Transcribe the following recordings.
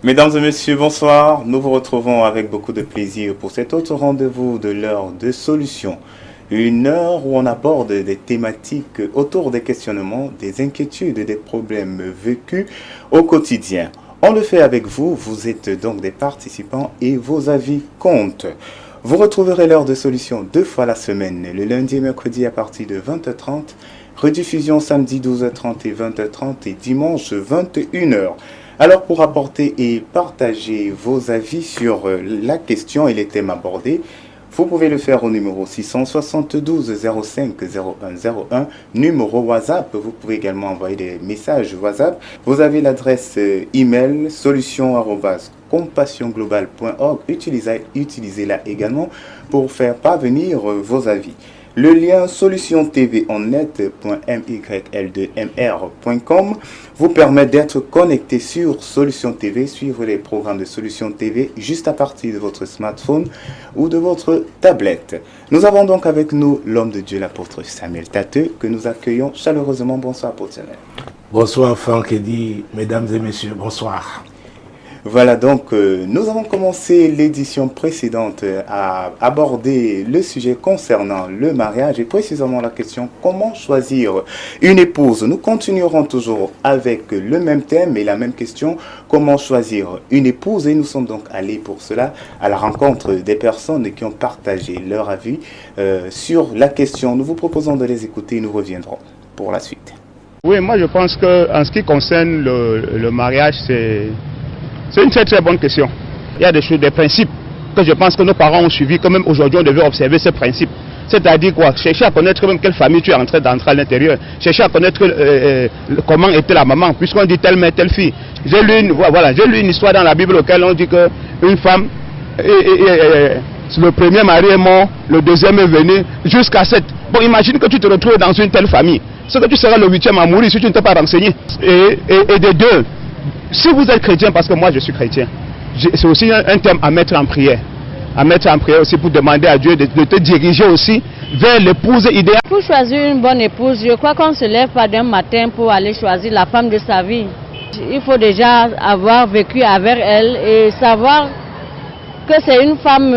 Mesdames et messieurs, bonsoir. Nous vous retrouvons avec beaucoup de plaisir pour cet autre rendez-vous de l'heure de solution. Une heure où on aborde des thématiques autour des questionnements, des inquiétudes et des problèmes vécus au quotidien. On le fait avec vous, vous êtes donc des participants et vos avis comptent. Vous retrouverez l'heure de solution 2 fois la semaine, le lundi et mercredi à partir de 20h30, rediffusion samedi 12h30 et 20h30 et dimanche 21h. Alors pour apporter et partager vos avis sur la question et les thèmes abordés, vous pouvez le faire au numéro 672 05 01 01, numéro WhatsApp. Vous pouvez également envoyer des messages WhatsApp. Vous avez l'adresse email solution@compassionglobal.org. Utilisez-la également pour faire parvenir vos avis. Le lien solutiontv.myl2mr.com vous permet d'être connecté sur Solution TV, suivre les programmes de Solution TV juste à partir de votre smartphone ou de votre tablette. Nous avons donc avec nous l'homme de Dieu, l'apôtre Samuel Tateux, que nous accueillons chaleureusement. Bonsoir, apôtre Samuel. Bonsoir, Franck Eddy, mesdames et messieurs, bonsoir. Voilà, donc nous avons commencé l'édition précédente à aborder le sujet concernant le mariage et précisément la question comment choisir une épouse. Nous continuerons toujours avec le même thème et la même question, comment choisir une épouse, et nous sommes donc allés pour cela à la rencontre des personnes qui ont partagé leur avis sur la question. Nous vous proposons de les écouter et nous reviendrons pour la suite. Oui, moi je pense qu'en ce qui concerne le mariage, c'est une très très bonne question. Il y a des choses, des principes que je pense que nos parents ont suivis, quand même aujourd'hui on devait observer ces principes. C'est-à-dire quoi? Chercher à connaître même quelle famille tu es en train d'entrer à l'intérieur. Chercher à connaître comment était la maman, puisqu'on dit telle mère, telle fille. J'ai lu une histoire dans la Bible auquel on dit qu'une femme, le premier mari est mort, le deuxième est venu, jusqu'à 7. Bon, imagine que tu te retrouves dans une telle famille. C'est que tu seras le 8e à mourir si tu ne t'es pas renseigné. Et des deux, si vous êtes chrétien, parce que moi je suis chrétien, c'est aussi un thème à mettre en prière. À mettre en prière aussi pour demander à Dieu de te diriger aussi vers l'épouse idéale. Pour choisir une bonne épouse, je crois qu'on ne se lève pas d'un matin pour aller choisir la femme de sa vie. Il faut déjà avoir vécu avec elle et savoir que c'est une femme,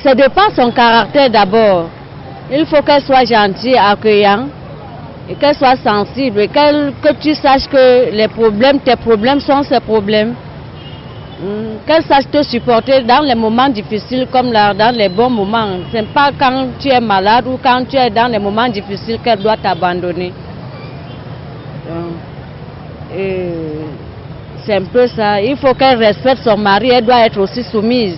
ça dépend de son caractère d'abord. Il faut qu'elle soit gentille, accueillante, et qu'elle soit sensible, et que tu saches que tes problèmes sont ses problèmes. Qu'elle sache te supporter dans les moments difficiles comme dans les bons moments. Ce n'est pas quand tu es malade ou quand tu es dans les moments difficiles qu'elle doit t'abandonner. C'est un peu ça. Il faut qu'elle respecte son mari, elle doit être aussi soumise.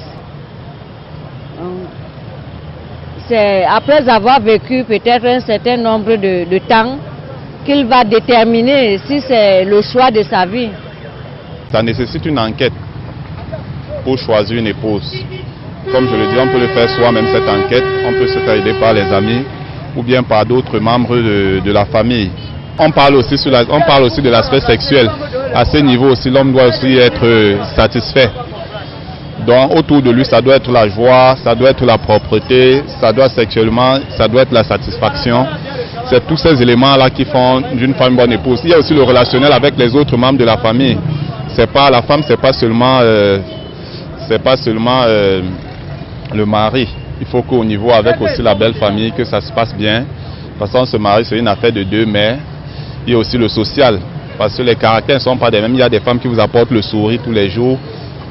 C'est après avoir vécu peut-être un certain nombre de temps qu'il va déterminer si c'est le choix de sa vie. Ça nécessite une enquête pour choisir une épouse. Comme je le dis, on peut le faire soi-même cette enquête, on peut se faire aider par les amis ou bien par d'autres membres de la famille. On parle aussi de l'aspect sexuel. À ce niveau aussi, l'homme doit aussi être satisfait. Donc autour de lui, ça doit être la joie, ça doit être la propreté, ça doit être la satisfaction. C'est tous ces éléments-là qui font d'une femme une bonne épouse. Il y a aussi le relationnel avec les autres membres de la famille. La femme, c'est pas seulement le mari. Il faut qu'au niveau avec aussi la belle famille, que ça se passe bien. Parce qu'on se marie, c'est une affaire de deux, mais il y a aussi le social. Parce que les caractères ne sont pas les mêmes. Il y a des femmes qui vous apportent le sourire tous les jours.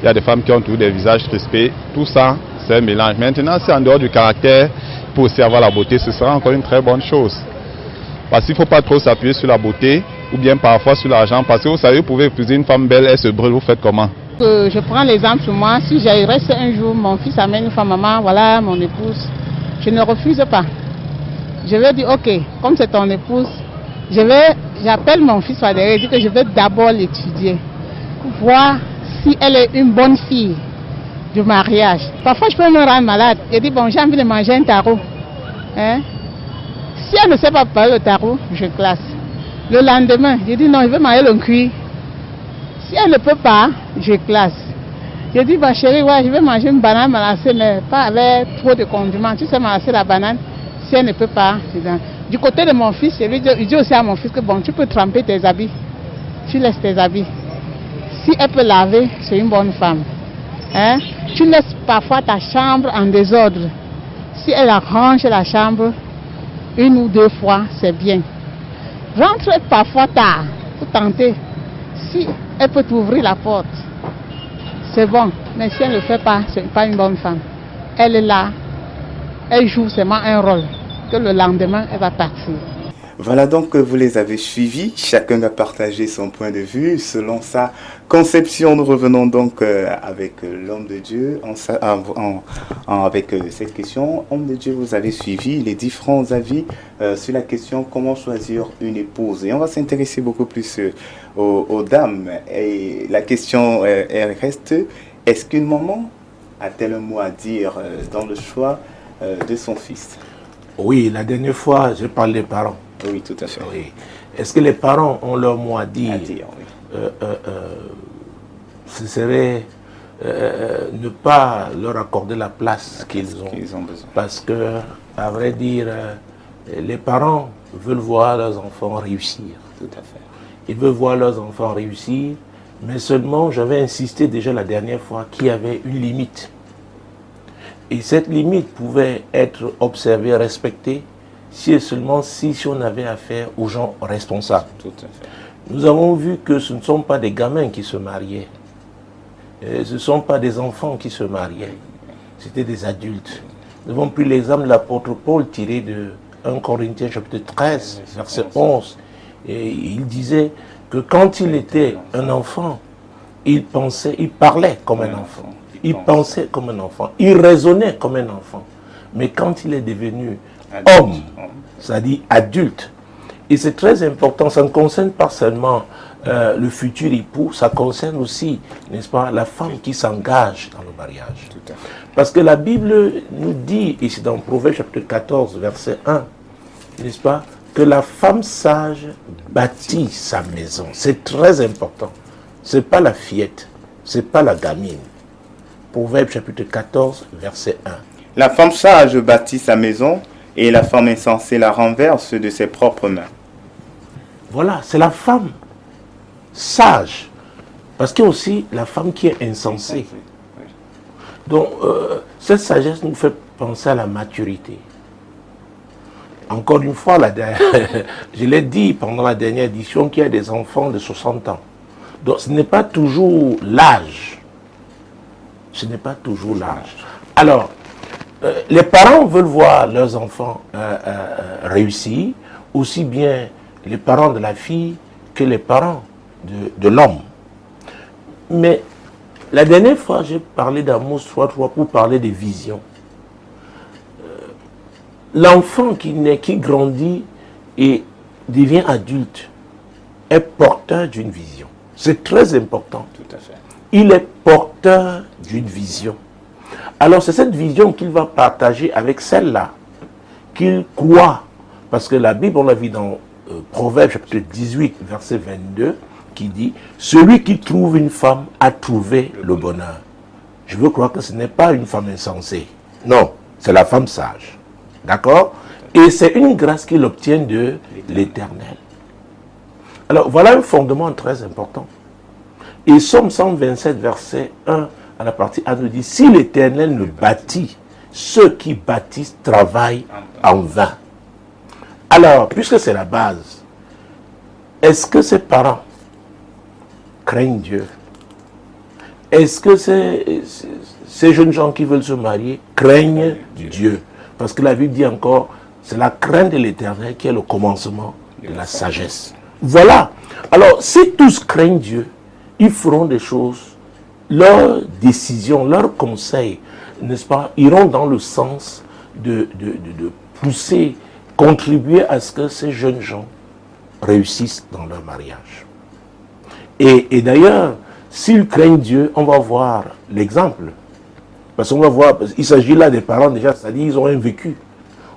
Il y a des femmes qui ont toujours des visages crispés. Tout ça, c'est un mélange. Maintenant, si en dehors du caractère, pour aussi avoir la beauté, ce sera encore une très bonne chose. Parce qu'il ne faut pas trop s'appuyer sur la beauté ou bien parfois sur l'argent. Parce que vous savez, vous pouvez épouser une femme belle, elle se brûle, vous faites comment? Je prends l'exemple sur moi. Si j'y reste un jour, mon fils amène une femme, maman, voilà mon épouse. Je ne refuse pas. Je vais dire, ok, comme c'est ton épouse, j'appelle mon fils à derrière et dis que je vais d'abord l'étudier. Pour voir si elle est une bonne fille du mariage. Parfois, je peux me rendre malade. Je dis, bon, j'ai envie de manger un tarot. Hein? Si elle ne sait pas parler le tarot, je classe. Le lendemain, je dis, non, je veux manger le cuit. Si elle ne peut pas, je classe. Je dis, bah chérie, ouais, je vais manger une banane malassée, mais pas avec trop de condiments. Tu sais malasser la banane, si elle ne peut pas. Du côté de mon fils, je dis aussi à mon fils que bon, tu peux tremper tes habits. Tu laisses tes habits. Si elle peut laver, c'est une bonne femme. Hein? Tu laisses parfois ta chambre en désordre. Si elle arrange la chambre 1 ou 2 fois, c'est bien. Rentre parfois tard pour tenter. Si elle peut t'ouvrir la porte, c'est bon. Mais si elle ne le fait pas, ce n'est pas une bonne femme. Elle est là, elle joue seulement un rôle, que le lendemain, elle va partir. Voilà donc que vous les avez suivis. Chacun a partagé son point de vue selon sa conception. Nous revenons donc avec l'homme de Dieu avec cette question. Homme de Dieu, vous avez suivi les différents avis sur la question comment choisir une épouse. Et on va s'intéresser beaucoup plus aux dames. Et la question elle reste, est-ce qu'une maman a-t-elle un mot à dire dans le choix de son fils? Oui, la dernière fois, j'ai parlé des parents. Oui, tout à fait. Oui. Est-ce que les parents ont leur mot à dire? Oui. Ce serait ne pas leur accorder la place qu'ils ont besoin. Parce que, à vrai dire, les parents veulent voir leurs enfants réussir. Tout à fait. Ils veulent voir leurs enfants réussir, mais seulement, j'avais insisté déjà la dernière fois qu'il y avait une limite. Et cette limite pouvait être observée, respectée, si et seulement si on avait affaire aux gens responsables. Tout à fait. Nous avons vu que ce ne sont pas des gamins qui se mariaient. Ce ne sont pas des enfants qui se mariaient. C'était des adultes. Nous avons pris l'exemple de l'apôtre Paul tiré de 1 Corinthiens chapitre 13, verset 11. Et il disait que quand il était un enfant, il parlait comme un enfant. Il pensait comme un enfant. Il raisonnait comme un enfant. Mais quand il est devenu homme, c'est-à-dire adulte, et c'est très important, ça ne concerne pas seulement le futur époux, ça concerne aussi, n'est-ce pas, la femme qui s'engage dans le mariage. Tout à fait. Parce que la Bible nous dit, ici dans Proverbe chapitre 14, verset 1, n'est-ce pas, que la femme sage bâtit sa maison. C'est très important. Ce n'est pas la fillette, ce n'est pas la gamine. Proverbe chapitre 14, verset 1. La femme sage bâtit sa maison et la femme insensée la renverse de ses propres mains. Voilà, c'est la femme sage. Parce qu'il y a aussi la femme qui est insensée. Donc, cette sagesse nous fait penser à la maturité. Encore une fois, je l'ai dit pendant la dernière édition qu'il y a des enfants de 60 ans. Donc, ce n'est pas toujours l'âge. Ce n'est pas toujours l'âge. Alors, les parents veulent voir leurs enfants réussir, aussi bien les parents de la fille que les parents de l'homme. Mais la dernière fois, j'ai parlé d'Amos 3.3 pour parler des visions. L'enfant qui naît, qui grandit et devient adulte est porteur d'une vision. C'est très important. Tout à fait. Il est porteur d'une vision. Alors c'est cette vision qu'il va partager avec celle-là, qu'il croit. Parce que la Bible, on l'a vu dans Proverbe chapitre 18, verset 22, qui dit « Celui qui trouve une femme a trouvé le bonheur ». Je veux croire que ce n'est pas une femme insensée. Non, c'est la femme sage. D'accord? Et c'est une grâce qu'il obtient de l'Éternel. Alors voilà un fondement très important. Et Somme 127, verset 1, à la partie A, nous dit « Si l'Éternel ne bâtit, ceux qui bâtissent travaillent en vain. » Alors, puisque c'est la base, est-ce que ces parents craignent Dieu? Est-ce que ces jeunes gens qui veulent se marier craignent Dieu? Parce que la Bible dit encore, c'est la crainte de l'Éternel qui est le commencement de la sagesse. Voilà. Alors, si tous craignent Dieu, ils feront des choses, leurs décisions, leurs conseils, n'est-ce pas, iront dans le sens de pousser, contribuer à ce que ces jeunes gens réussissent dans leur mariage. Et d'ailleurs, s'ils craignent Dieu, on va voir l'exemple. Parce qu'on va voir, il s'agit là des parents déjà, c'est-à-dire ils ont un vécu.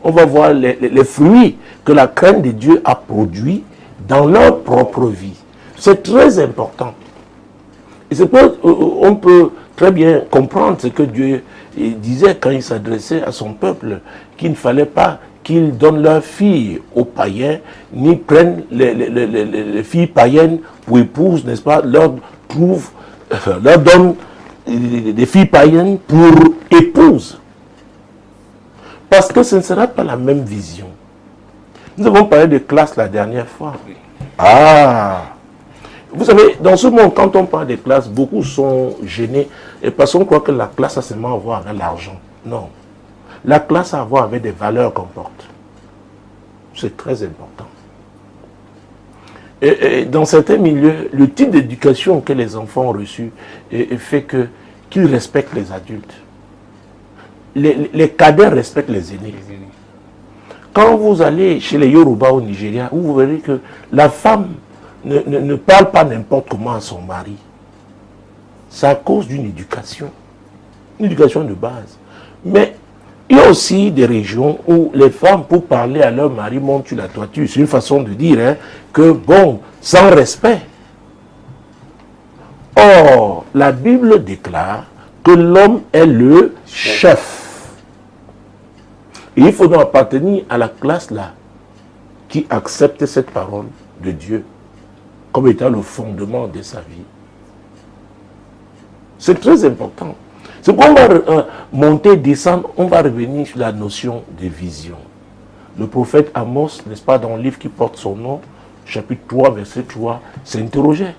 On va voir les fruits que la crainte de Dieu a produits dans leur propre vie. C'est très important. Et c'est pour on peut très bien comprendre ce que Dieu disait quand il s'adressait à son peuple, qu'il ne fallait pas qu'ils donnent leurs filles aux païens, ni prennent les filles païennes pour épouses, n'est-ce pas, leur trouvent leur donne des filles païennes pour épouses. Parce que ce ne sera pas la même vision. Nous avons parlé de classe la dernière fois. Ah! Vous savez, dans ce monde, quand on parle de classe, beaucoup sont gênés et parce qu'on croit que la classe a seulement à voir avec l'argent. Non. La classe a à voir avec des valeurs qu'on porte. C'est très important. Et dans certains milieux, le type d'éducation que les enfants ont reçu fait qu'ils respectent les adultes. Les cadets respectent les aînés. Quand vous allez chez les Yoruba au Nigeria, vous verrez que la femme ne parle pas n'importe comment à son mari. C'est à cause d'une éducation de base. Mais il y a aussi des régions où les femmes, pour parler à leur mari, montent sur la toiture. C'est une façon de dire que, bon, sans respect. Or, la Bible déclare que l'homme est le chef. Et il faut donc appartenir à la classe là, qui accepte cette parole de Dieu comme étant le fondement de sa vie. C'est très important. C'est pourquoi on va monter, descendre, on va revenir sur la notion de vision. Le prophète Amos, n'est-ce pas, dans le livre qui porte son nom, chapitre 3, verset 3, s'interrogeait.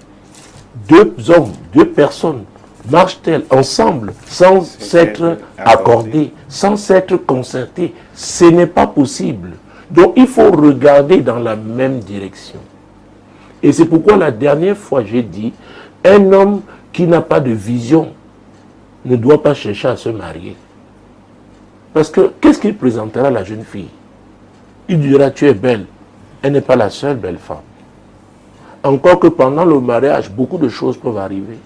Deux hommes, deux personnes, marchent-elles ensemble sans s'être accordées, sans s'être concertées? Ce n'est pas possible. Donc il faut regarder dans la même direction. Et c'est pourquoi la dernière fois j'ai dit, un homme qui n'a pas de vision ne doit pas chercher à se marier. Parce que qu'est-ce qu'il présentera à la jeune fille? Il dira, tu es belle. Elle n'est pas la seule belle femme. Encore que pendant le mariage, beaucoup de choses peuvent arriver.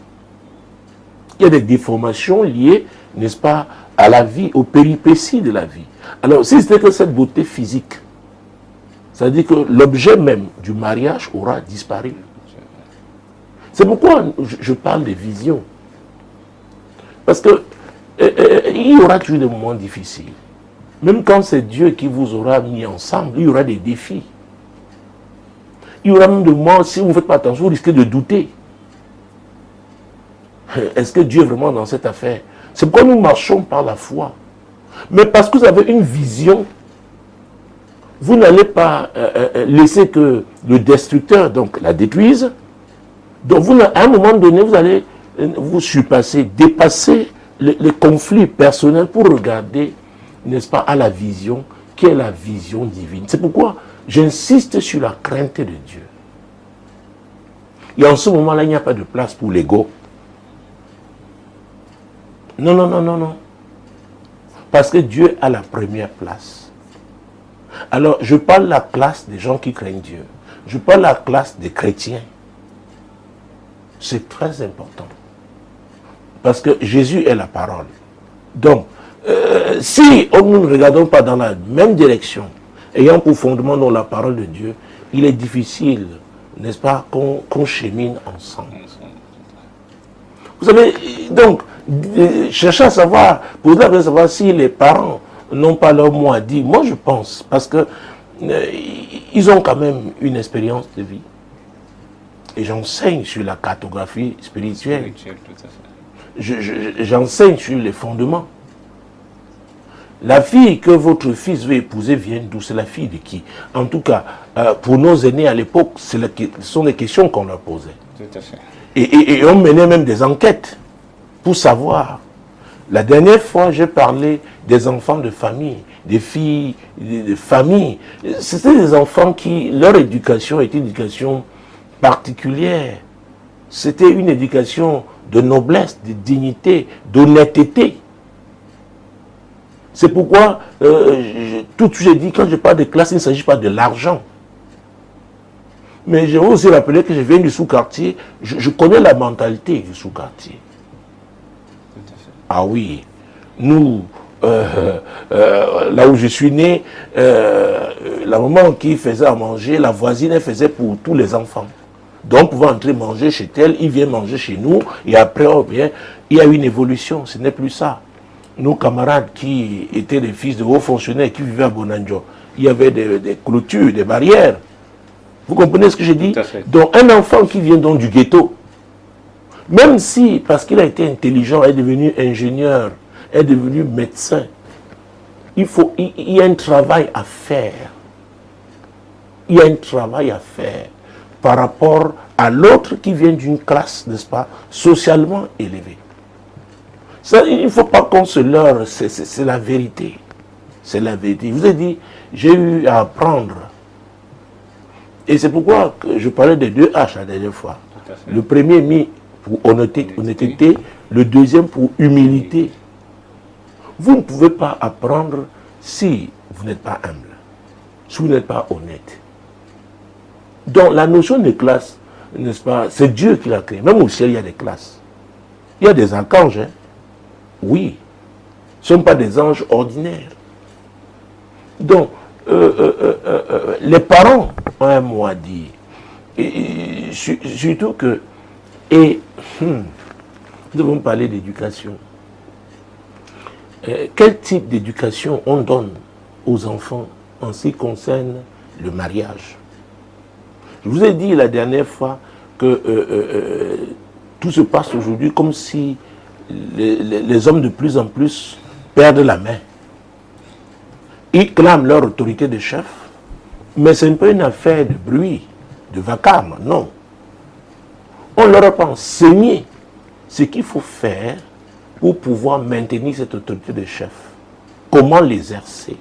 Il y a des déformations liées, n'est-ce pas, à la vie, aux péripéties de la vie. Alors, si c'était que cette beauté physique, ça veut dire que l'objet même du mariage aura disparu. C'est pourquoi je parle de vision. Parce que il y aura toujours des moments difficiles. Même quand c'est Dieu qui vous aura mis ensemble, il y aura des défis. Il y aura même des moments, si vous ne faites pas attention, vous risquez de douter. Est-ce que Dieu est vraiment dans cette affaire? C'est pourquoi nous marchons par la foi. Mais parce que vous avez une vision, vous n'allez pas laisser que le destructeur donc, la détruise. Donc vous, à un moment donné, vous allez vous surpasser, dépasser les conflits personnels pour regarder, n'est-ce pas, à la vision, qui est la vision divine. C'est pourquoi j'insiste sur la crainte de Dieu. Et en ce moment-là, il n'y a pas de place pour l'ego. Non, non, non, non, non. Parce que Dieu a la première place. Alors, je parle de la classe des gens qui craignent Dieu. Je parle de la classe des chrétiens. C'est très important. Parce que Jésus est la parole. Donc, si nous ne regardons pas dans la même direction, ayant pour fondement dans la parole de Dieu, il est difficile, n'est-ce pas, qu'on chemine ensemble. Vous savez, donc, chercher à savoir, pour savoir si les parents n'ont pas leur mot à dire. Moi, je pense, parce que ils ont quand même une expérience de vie. Et j'enseigne sur la cartographie spirituelle. J'enseigne sur les fondements. La fille que votre fils veut épouser vient d'où? C'est la fille de qui? En tout cas, pour nos aînés à l'époque, ce sont des questions qu'on leur posait. Tout à fait. Et on menait même des enquêtes pour savoir. La dernière fois, j'ai parlé des enfants de famille, des filles de famille. C'était des enfants qui, leur éducation était une éducation particulière. C'était une éducation de noblesse, de dignité, d'honnêteté. C'est pourquoi, tout ce que j'ai dit, quand je parle de classe, il ne s'agit pas de l'argent. Mais je veux aussi rappeler que je viens du sous-quartier, je connais la mentalité du sous-quartier. Ah oui, nous, là où je suis né, la maman qui faisait à manger, la voisine, elle faisait pour tous les enfants. Donc, on pouvait entrer manger chez elle, il vient manger chez nous, et après, oh bien, il y a une évolution, ce n'est plus ça. Nos camarades qui étaient des fils de hauts fonctionnaires qui vivaient à Bonanjo, il y avait des clôtures, des barrières. Vous comprenez ce que je dis? Donc, un enfant qui vient donc du ghetto, Même si, parce qu'il a été intelligent, est devenu ingénieur, est devenu médecin, il y a un travail à faire. Il y a un travail à faire par rapport à l'autre qui vient d'une classe, n'est-ce pas, socialement élevée. Ça, il ne faut pas qu'on se leurre, c'est la vérité. C'est la vérité. Je vous ai dit, j'ai eu à apprendre. Et c'est pourquoi que je parlais des 2 H la dernière fois. Le premier mis pour honnêteté, le deuxième pour humilité. Vous ne pouvez pas apprendre si vous n'êtes pas humble, si vous n'êtes pas honnête. Donc la notion de classe, n'est-ce pas, c'est Dieu qui l'a créé. Même au ciel, il y a des classes. Il y a des archanges, hein? Oui. Ce ne sont pas des anges ordinaires. Donc, les parents ont un mot à dire. Et surtout que, nous devons parler d'éducation. Quel type d'éducation on donne aux enfants en ce qui concerne le mariage? Je vous ai dit la dernière fois que tout se passe aujourd'hui comme si les hommes de plus en plus perdent la main. Ils clament leur autorité de chef, mais ce n'est pas une affaire de bruit, de vacarme, non. On leur a pas enseigné ce qu'il faut faire pour pouvoir maintenir cette autorité de chef. Comment l'exercer?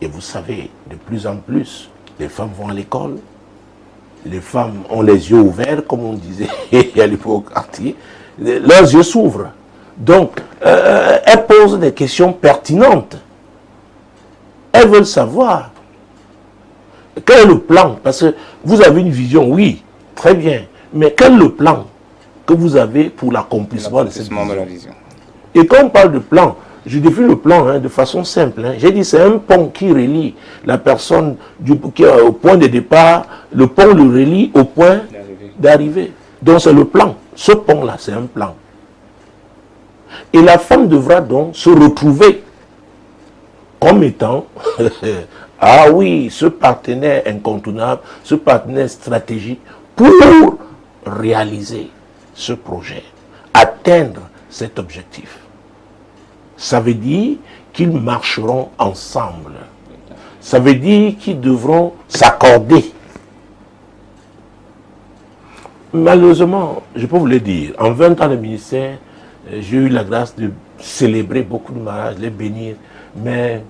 Et vous savez, de plus en plus, les femmes vont à l'école, les femmes ont les yeux ouverts, comme on disait à l'époque quartier, leurs yeux s'ouvrent. Donc, elles posent des questions pertinentes. Elles veulent savoir quel est le plan. Parce que vous avez une vision, oui, très bien. Mais quel est le plan que vous avez pour l'accomplissement de cette vision? Et quand on parle de plan, je définis le plan de façon simple. J'ai dit c'est un pont qui relie la personne qui est au point de départ, le pont le relie au point d'arrivée. Donc c'est le plan. Ce pont-là, c'est un plan. Et la femme devra donc se retrouver comme étant, ah oui, ce partenaire incontournable, ce partenaire stratégique pour réaliser ce projet, atteindre cet objectif. Ça veut dire qu'ils marcheront ensemble. Ça veut dire qu'ils devront s'accorder. Malheureusement, je peux vous le dire, en 20 ans de ministère, j'ai eu la grâce de célébrer beaucoup de mariages, les bénir. Mais,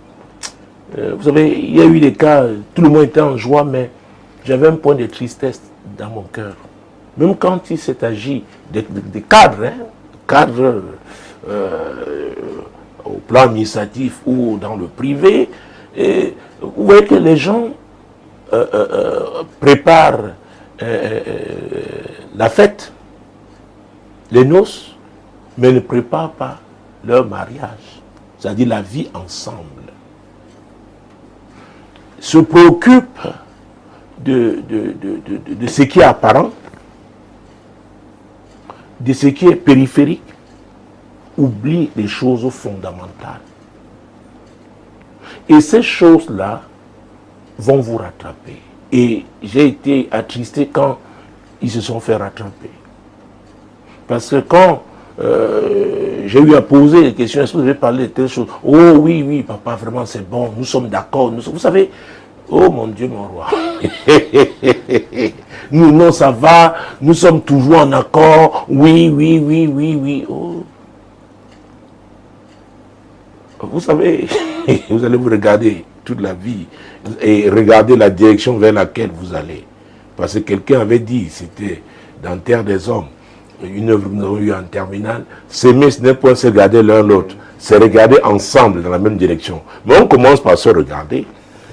vous savez, il y a eu des cas, tout le monde était en joie, mais j'avais un point de tristesse dans mon cœur. Même quand il s'est agi des cadres, cadres au plan administratif ou dans le privé, et vous voyez que les gens préparent la fête, les noces, mais ne préparent pas leur mariage, c'est-à-dire la vie ensemble. Se préoccupent de ce qui est apparent, de ce qui est périphérique, oublie les choses fondamentales. Et ces choses-là vont vous rattraper. Et j'ai été attristé quand ils se sont fait rattraper. Parce que quand j'ai eu à poser des questions, est-ce que vous avez parlé de telles choses? Oh oui, oui, papa, vraiment c'est bon, nous sommes d'accord. Vous savez, oh mon Dieu, mon roi. Nous, non, ça va, nous sommes toujours en accord. Oui, oui, oui, oui, oui. Oh. Vous savez, vous allez vous regarder toute la vie et regarder la direction vers laquelle vous allez. Parce que quelqu'un avait dit, c'était dans Terre des Hommes, une œuvre que nous avons eue en terminale, s'aimer, ce n'est pas se regarder l'un l'autre, c'est regarder ensemble dans la même direction. Mais on commence par se regarder,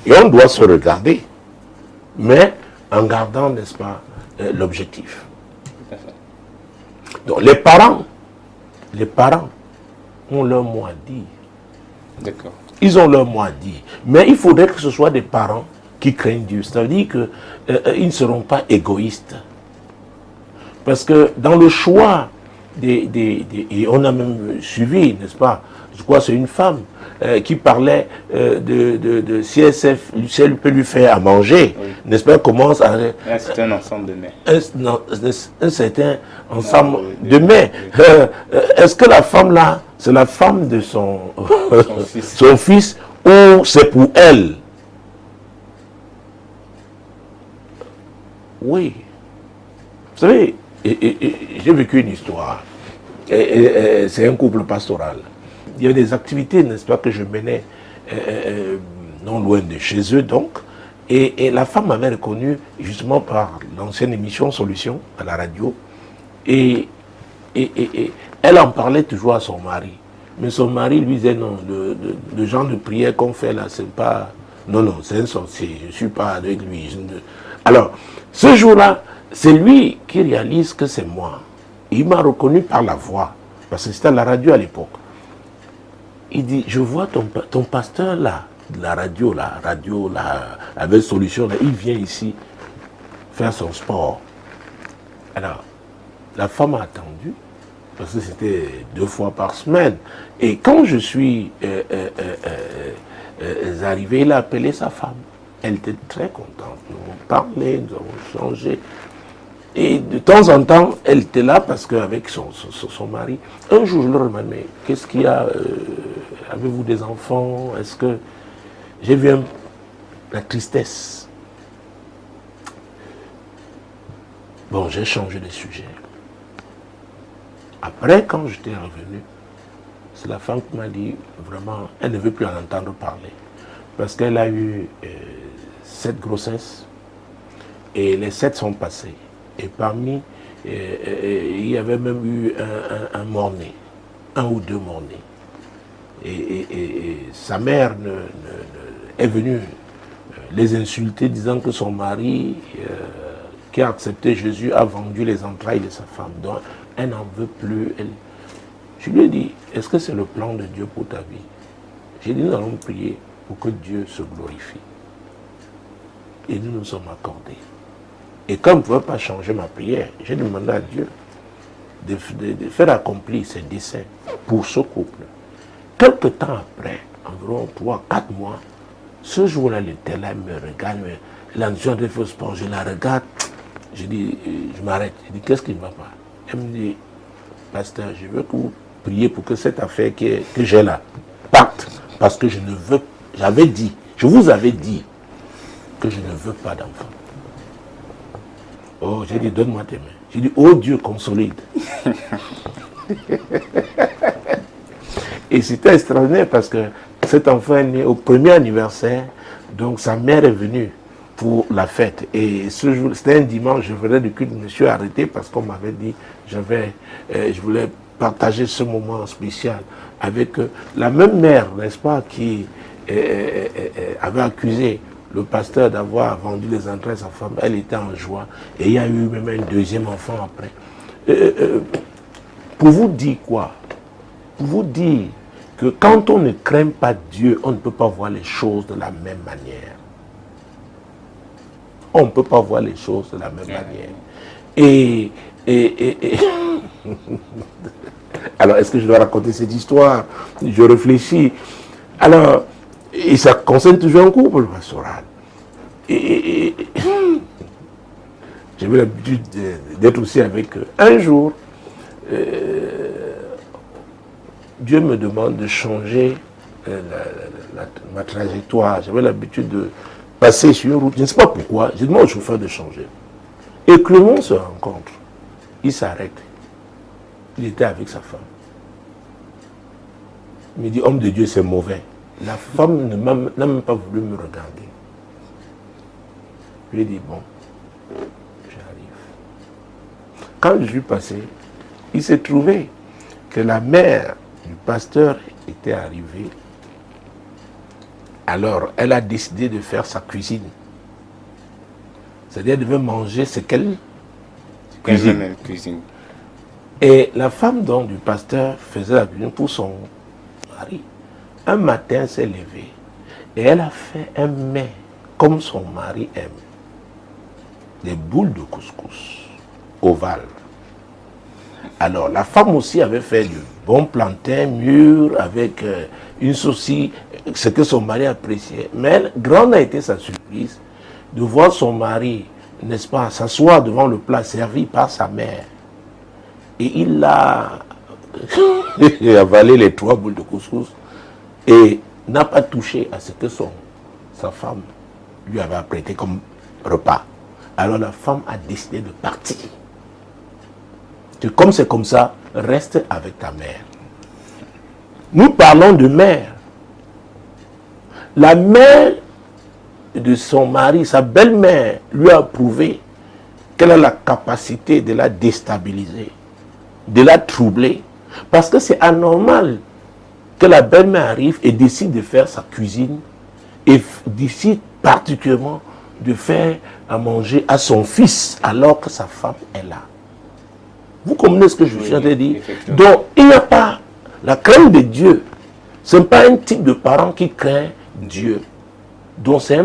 et on doit se regarder, mais en gardant, n'est-ce pas, l'objectif. Donc les parents ont leur mot à dire. D'accord. Ils ont leur mot à dire. Mais il faudrait que ce soit des parents qui craignent Dieu. C'est-à-dire qu'ils ne seront pas égoïstes. Parce que dans le choix et on a même suivi, n'est-ce pas? Je crois que c'est une femme qui parlait de si elle peut lui faire à manger, Oui. n'est-ce pas? Commence à... C'est un ensemble de mets. Un certain ensemble Oui. de mets. Est-ce que la femme là, c'est la femme de son fils. son fils ou c'est pour elle? Oui. Vous savez, j'ai vécu une histoire. C'est un couple pastoral. Il y avait des activités, n'est-ce pas, que je menais non loin de chez eux, donc. Et la femme m'avait reconnu justement par l'ancienne émission Solution à la radio. Et elle en parlait toujours à son mari. Mais son mari lui disait non, le genre de prière qu'on fait là, c'est pas... Non, non, c'est un sorcier, je ne suis pas avec lui. Alors, ce jour-là, c'est lui qui réalise que c'est moi. Il m'a reconnu par la voix, parce que c'était à la radio à l'époque. Il dit, je vois ton pasteur là, de la radio là, avec Solution, là, il vient ici faire son sport. Alors, la femme a attendu, parce que c'était 2 fois par semaine. Et quand je suis arrivé, il a appelé sa femme. Elle était très contente. Nous avons parlé, nous avons changé. Et de temps en temps, elle était là parce qu'avec son mari, un jour je leur demandais, mais qu'est-ce qu'il y a? Avez-vous des enfants? Est-ce que... J'ai vu la tristesse. Bon, j'ai changé de sujet. Après, quand j'étais revenu, c'est la femme qui m'a dit, vraiment, elle ne veut plus en entendre parler. Parce qu'elle a eu 7 grossesses et les 7 sont passées. Et parmi, il y avait même eu un mort-né, 1 ou 2 morts-nés. Et sa mère est venue les insulter, disant que son mari, qui a accepté Jésus, a vendu les entrailles de sa femme. Donc, elle n'en veut plus. Je lui ai dit, est-ce que c'est le plan de Dieu pour ta vie? J'ai dit, nous allons prier pour que Dieu se glorifie. Et nous nous sommes accordés. Et comme je ne pouvais pas changer ma prière, j'ai demandé à Dieu de faire accomplir ses desseins pour ce couple. Quelque temps après, environ 3-4 mois, ce jour-là, l'Éternel me regarde, l'ambition de faire sport, je la regarde, je dis, je m'arrête. Je dis, qu'est-ce qui ne va pas? Elle me dit, pasteur, je veux que vous priez pour que cette affaire que j'ai là parte. Parce que je ne veux, j'avais dit, je vous avais dit que je ne veux pas d'enfant. Oh, j'ai dit, donne-moi tes mains. J'ai dit, oh Dieu, consolide. Et c'était extraordinaire parce que cet enfant est né au premier anniversaire, donc sa mère est venue pour la fête. Et ce jour, c'était un dimanche, je venais du culte, je me suis arrêté parce qu'on m'avait dit, je voulais partager ce moment spécial avec la même mère, n'est-ce pas, qui avait accusé le pasteur d'avoir vendu les entrailles à sa femme. Elle était en joie. Et il y a eu même un deuxième enfant après. Pour vous dire quoi? Pour vous dire que quand on ne craint pas Dieu, on ne peut pas voir les choses de la même manière. On ne peut pas voir les choses de la même manière. Et alors, est-ce que je dois raconter cette histoire? Je réfléchis. Alors, et ça concerne toujours un couple pastoral. Et j'ai eu l'habitude d'être aussi avec eux. Un jour, Dieu me demande de changer ma trajectoire. J'avais l'habitude de passer sur une route. Je ne sais pas pourquoi. J'ai demandé au chauffeur de changer. Et Clément se rencontre. Il s'arrête. Il était avec sa femme. Il me dit, homme de Dieu, c'est mauvais. La femme n'a même pas voulu me regarder. Je lui ai dit, bon, j'arrive. Quand je suis passé, il s'est trouvé que la mère du pasteur était arrivée. Alors, elle a décidé de faire sa cuisine. C'est-à-dire, elle devait manger ce qu'elle cuisine. Et la femme donc du pasteur faisait la cuisine pour son mari. Un matin, elle s'est levée et elle a fait un mets comme son mari aime. Des boules de couscous ovales. Alors, la femme aussi avait fait de bons plantains mûrs avec une saucisse, ce que son mari appréciait. Mais grande a été sa surprise de voir son mari, n'est-ce pas, s'asseoir devant le plat servi par sa mère. Et il a avalé les 3 boules de couscous et n'a pas touché à ce que sa femme lui avait apprêté comme repas. Alors la femme a décidé de partir. Comme c'est comme ça, reste avec ta mère. Nous parlons de mère. La mère de son mari, sa belle-mère, lui a prouvé qu'elle a la capacité de la déstabiliser, de la troubler. Parce que c'est anormal que la belle-mère arrive et décide de faire sa cuisine et décide particulièrement de faire à manger à son fils alors que sa femme est là. Vous comprenez ce que je suis en train de dire? Donc, il n'y a pas la crainte de Dieu. Ce n'est pas un type de parent qui craint Dieu. Donc, ce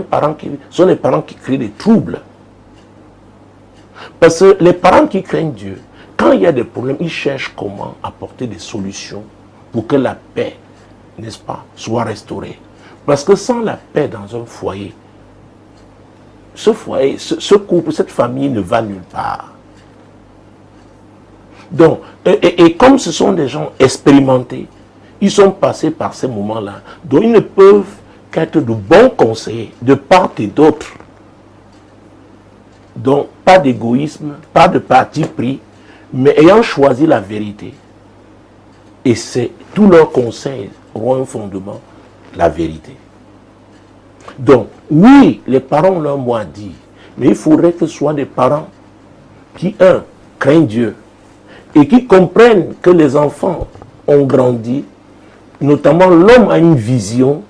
sont les parents qui créent des troubles. Parce que les parents qui craignent Dieu, quand il y a des problèmes, ils cherchent comment apporter des solutions pour que la paix, n'est-ce pas, soit restaurée. Parce que sans la paix dans un foyer, ce foyer, ce couple, cette famille ne va nulle part. Donc, et comme ce sont des gens expérimentés, ils sont passés par ces moments-là, donc ils ne peuvent qu'être de bons conseillers de part et d'autre. Donc, pas d'égoïsme, pas de parti pris, mais ayant choisi la vérité. Et c'est tous leurs conseils auront un fondement, la vérité. Donc, oui, les parents ont leur mot à dire, mais il faudrait que ce soient des parents qui, craignent Dieu et qui comprennent que les enfants ont grandi, notamment l'homme a une vision,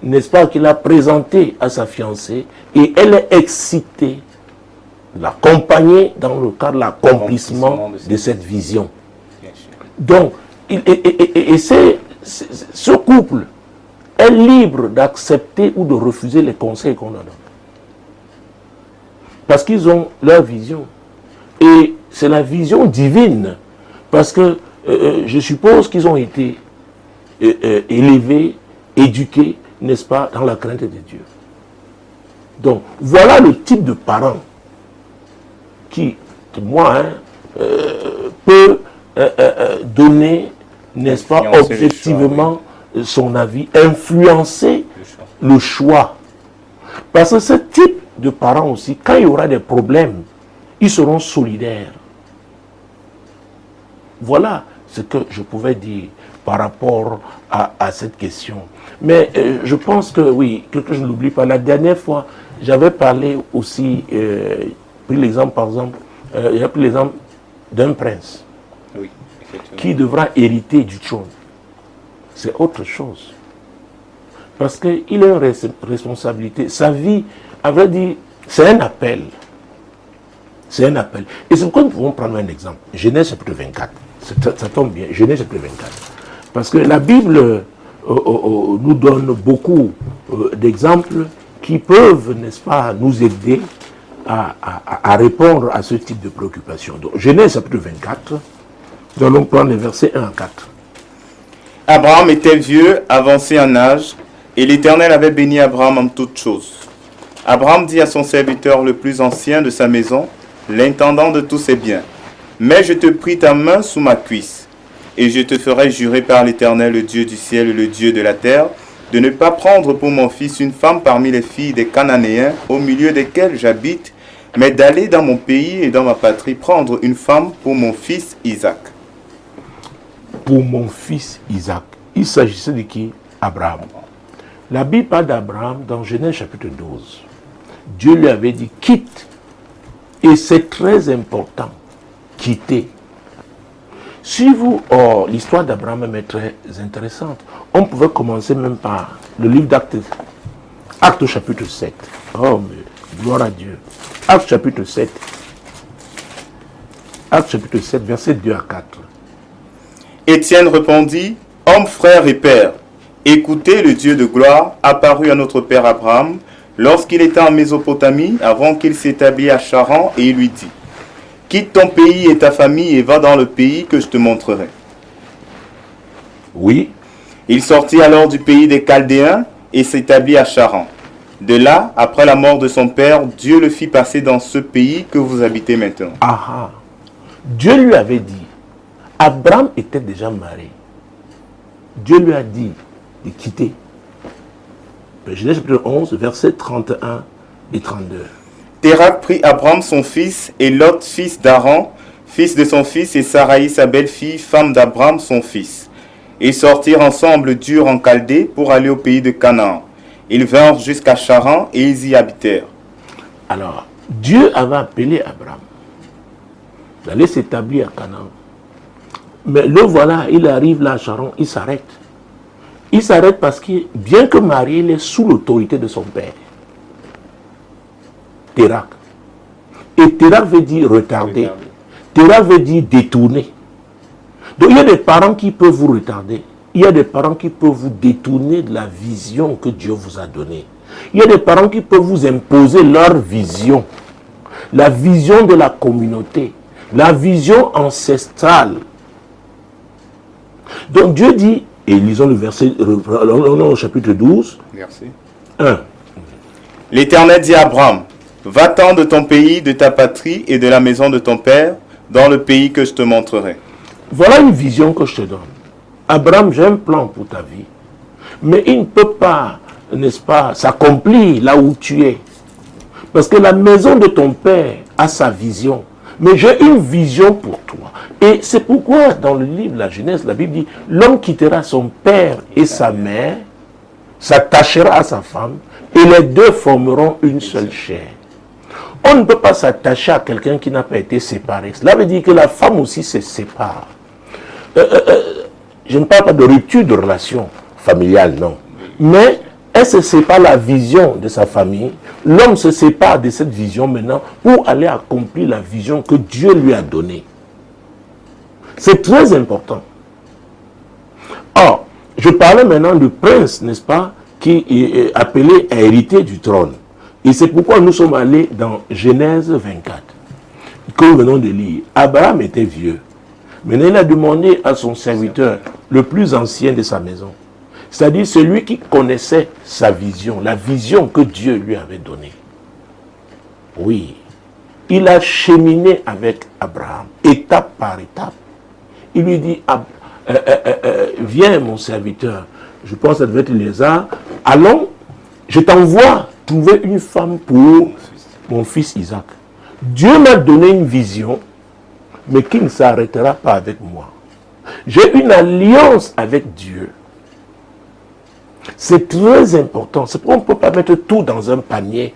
n'est-ce pas, qu'il a présentée à sa fiancée et elle est excitée de l'accompagner dans le cadre de l'accomplissement de cette vision. Donc, ce couple est libre d'accepter ou de refuser les conseils qu'on leur donne. Parce qu'ils ont leur vision. Et c'est la vision divine. Parce que je suppose qu'ils ont été élevés, éduqués, n'est-ce pas, dans la crainte de Dieu. Donc, voilà le type de parent qui, moi, peut donner, n'est-ce pas, objectivement son avis, influencer le choix. Parce que ce type de parents aussi, quand il y aura des problèmes, ils seront solidaires. Voilà ce que je pouvais dire par rapport à cette question. Mais je pense que, oui, que je ne l'oublie pas, la dernière fois, j'avais parlé aussi, pris l'exemple, par exemple, j'ai pris l'exemple d'un prince qui devra hériter du trône. C'est autre chose. Parce qu'il a une responsabilité. Sa vie, à vrai dire, c'est un appel. C'est un appel. Et c'est pourquoi nous pouvons prendre un exemple. Genèse chapitre 24. Ça tombe bien. Genèse chapitre 24. Parce que la Bible nous donne beaucoup d'exemples qui peuvent, n'est-ce pas, nous aider à répondre à ce type de préoccupation. Donc, Genèse chapitre 24, nous allons prendre les versets 1 à 4. Abraham était vieux, avancé en âge, et l'Éternel avait béni Abraham en toutes choses. Abraham dit à son serviteur le plus ancien de sa maison, l'intendant de tous ses biens, « Mais je te prie ta main sous ma cuisse, et je te ferai jurer par l'Éternel, le Dieu du ciel et le Dieu de la terre, de ne pas prendre pour mon fils une femme parmi les filles des Cananéens, au milieu desquels j'habite, mais d'aller dans mon pays et dans ma patrie prendre une femme pour mon fils Isaac. » Pour mon fils Isaac. Il s'agissait de qui? Abraham. La Bible parle d'Abraham dans Genèse chapitre 12. Dieu lui avait dit quitte. Et c'est très important. Quitter. Si vous... Oh, l'histoire d'Abraham est très intéressante. On pouvait commencer même par le livre d'Actes. Actes chapitre 7. Oh, mais gloire à Dieu. Actes chapitre 7. Actes chapitre 7, versets 2 à 4. Étienne répondit, « Homme, frère et père, écoutez, le Dieu de gloire apparut à notre père Abraham lorsqu'il était en Mésopotamie, avant qu'il s'établisse à Charan, et il lui dit, « quitte ton pays et ta famille et va dans le pays que je te montrerai. Oui. Il sortit alors du pays des Chaldéens et s'établit à Charan. De là, après la mort de son père, Dieu le fit passer dans ce pays que vous habitez maintenant. Ah, Dieu lui avait dit, Abraham était déjà marié. Dieu lui a dit de quitter. Genèse chapitre 11, versets 31 et 32. Térak prit Abraham son fils et Lot, fils d'Aran, fils de son fils, et Saraï sa belle-fille, femme d'Abraham son fils. Ils sortirent ensemble d'Ur en Chaldée pour aller au pays de Canaan. Ils vinrent jusqu'à Charan et ils y habitèrent. Alors, Dieu avait appelé Abraham d'aller s'établir à Canaan. Mais le voilà, il arrive là à Charan, il s'arrête. Il s'arrête parce que, bien que marié, il est sous l'autorité de son père. Térak. Et Térak veut dire retarder. Térak veut dire détourner. Donc il y a des parents qui peuvent vous retarder. Il y a des parents qui peuvent vous détourner de la vision que Dieu vous a donnée. Il y a des parents qui peuvent vous imposer leur vision. La vision de la communauté. La vision ancestrale. Donc Dieu dit, et lisons le verset, au chapitre 12. Merci. 1. L'Éternel dit à Abraham, va-t'en de ton pays, de ta patrie et de la maison de ton père, dans le pays que je te montrerai. Voilà une vision que je te donne. Abraham, j'ai un plan pour ta vie. Mais il ne peut pas, n'est-ce pas, s'accomplir là où tu es. Parce que la maison de ton père a sa vision. Mais j'ai une vision pour toi. Et c'est pourquoi dans le livre de la Genèse, la Bible dit, l'homme quittera son père et sa mère, s'attachera à sa femme, et les deux formeront une seule chair. On ne peut pas s'attacher à quelqu'un qui n'a pas été séparé. Cela veut dire que la femme aussi se sépare. Je ne parle pas de rupture de relation familiale, non. Mais elle se sépare la vision de sa famille. L'homme se sépare de cette vision maintenant pour aller accomplir la vision que Dieu lui a donnée. C'est très important. Or, je parlais maintenant du prince, n'est-ce pas, qui est appelé à hériter du trône. Et c'est pourquoi nous sommes allés dans Genèse 24, que nous venons de lire. Abraham était vieux. Maintenant, il a demandé à son serviteur, le plus ancien de sa maison, c'est-à-dire celui qui connaissait sa vision, la vision que Dieu lui avait donnée. Oui, il a cheminé avec Abraham, étape par étape. Il lui dit, viens mon serviteur, je pense que ça devait être Lézard, allons, je t'envoie trouver une femme pour mon fils Isaac. Dieu m'a donné une vision, mais qui ne s'arrêtera pas avec moi. J'ai une alliance avec Dieu. C'est très important. C'est pourquoi on ne peut pas mettre tout dans un panier.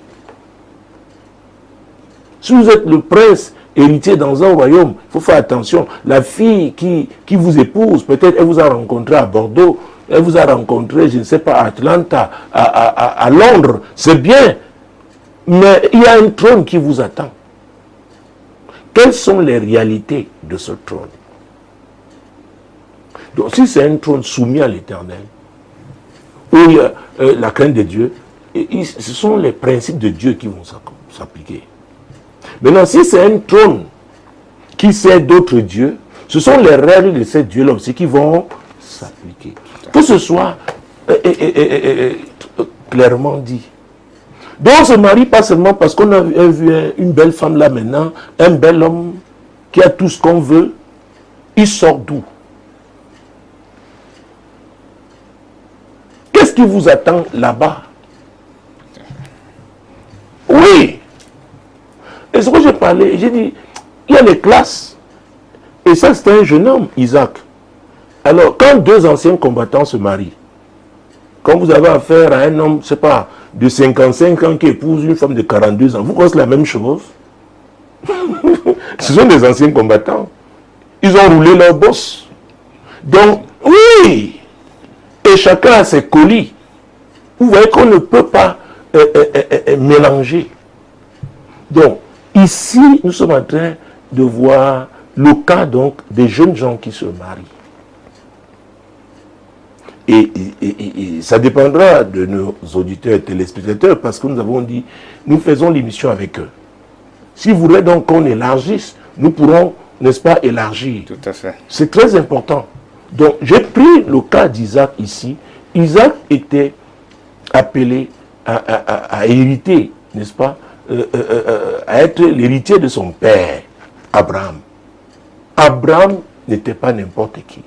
Si vous êtes le prince héritier dans un royaume, il faut faire attention. La fille qui vous épouse, peut-être elle vous a rencontré à Bordeaux, elle vous a rencontré, je ne sais pas, à Atlanta, à Londres. C'est bien. Mais il y a un trône qui vous attend. Quelles sont les réalités de ce trône? Donc si c'est un trône soumis à l'Éternel, où il y a la crainte de Dieu, ce sont les principes de Dieu qui vont s'appliquer. Maintenant, si c'est un trône qui sert d'autres dieux, ce sont les règles de ces dieux-là aussi qui vont s'appliquer. Que ce soit clairement dit. Donc on se marie pas seulement parce qu'on a vu une belle femme là maintenant, un bel homme qui a tout ce qu'on veut, il sort d'où? Qu'est-ce qui vous attend là-bas? Oui. Et ce que j'ai parlé, j'ai dit, il y a les classes. Et ça, c'est un jeune homme, Isaac. Alors, quand deux anciens combattants se marient, quand vous avez affaire à un homme, je ne sais pas, de 55 ans qui épouse une femme de 42 ans, vous pensez la même chose? Ce sont des anciens combattants. Ils ont roulé leur bosse. Donc, oui. Et chacun a ses colis. Vous voyez qu'on ne peut pas mélanger. Donc, ici, nous sommes en train de voir le cas donc des jeunes gens qui se marient. Et ça dépendra de nos auditeurs et téléspectateurs parce que nous avons dit, nous faisons l'émission avec eux. Si vous voulez donc qu'on élargisse, nous pourrons, n'est-ce pas, élargir. Tout à fait. C'est très important. Donc, j'ai pris le cas d'Isaac ici. Isaac était appelé à hériter, n'est-ce pas, à être l'héritier de son père, Abraham. Abraham n'était pas n'importe qui.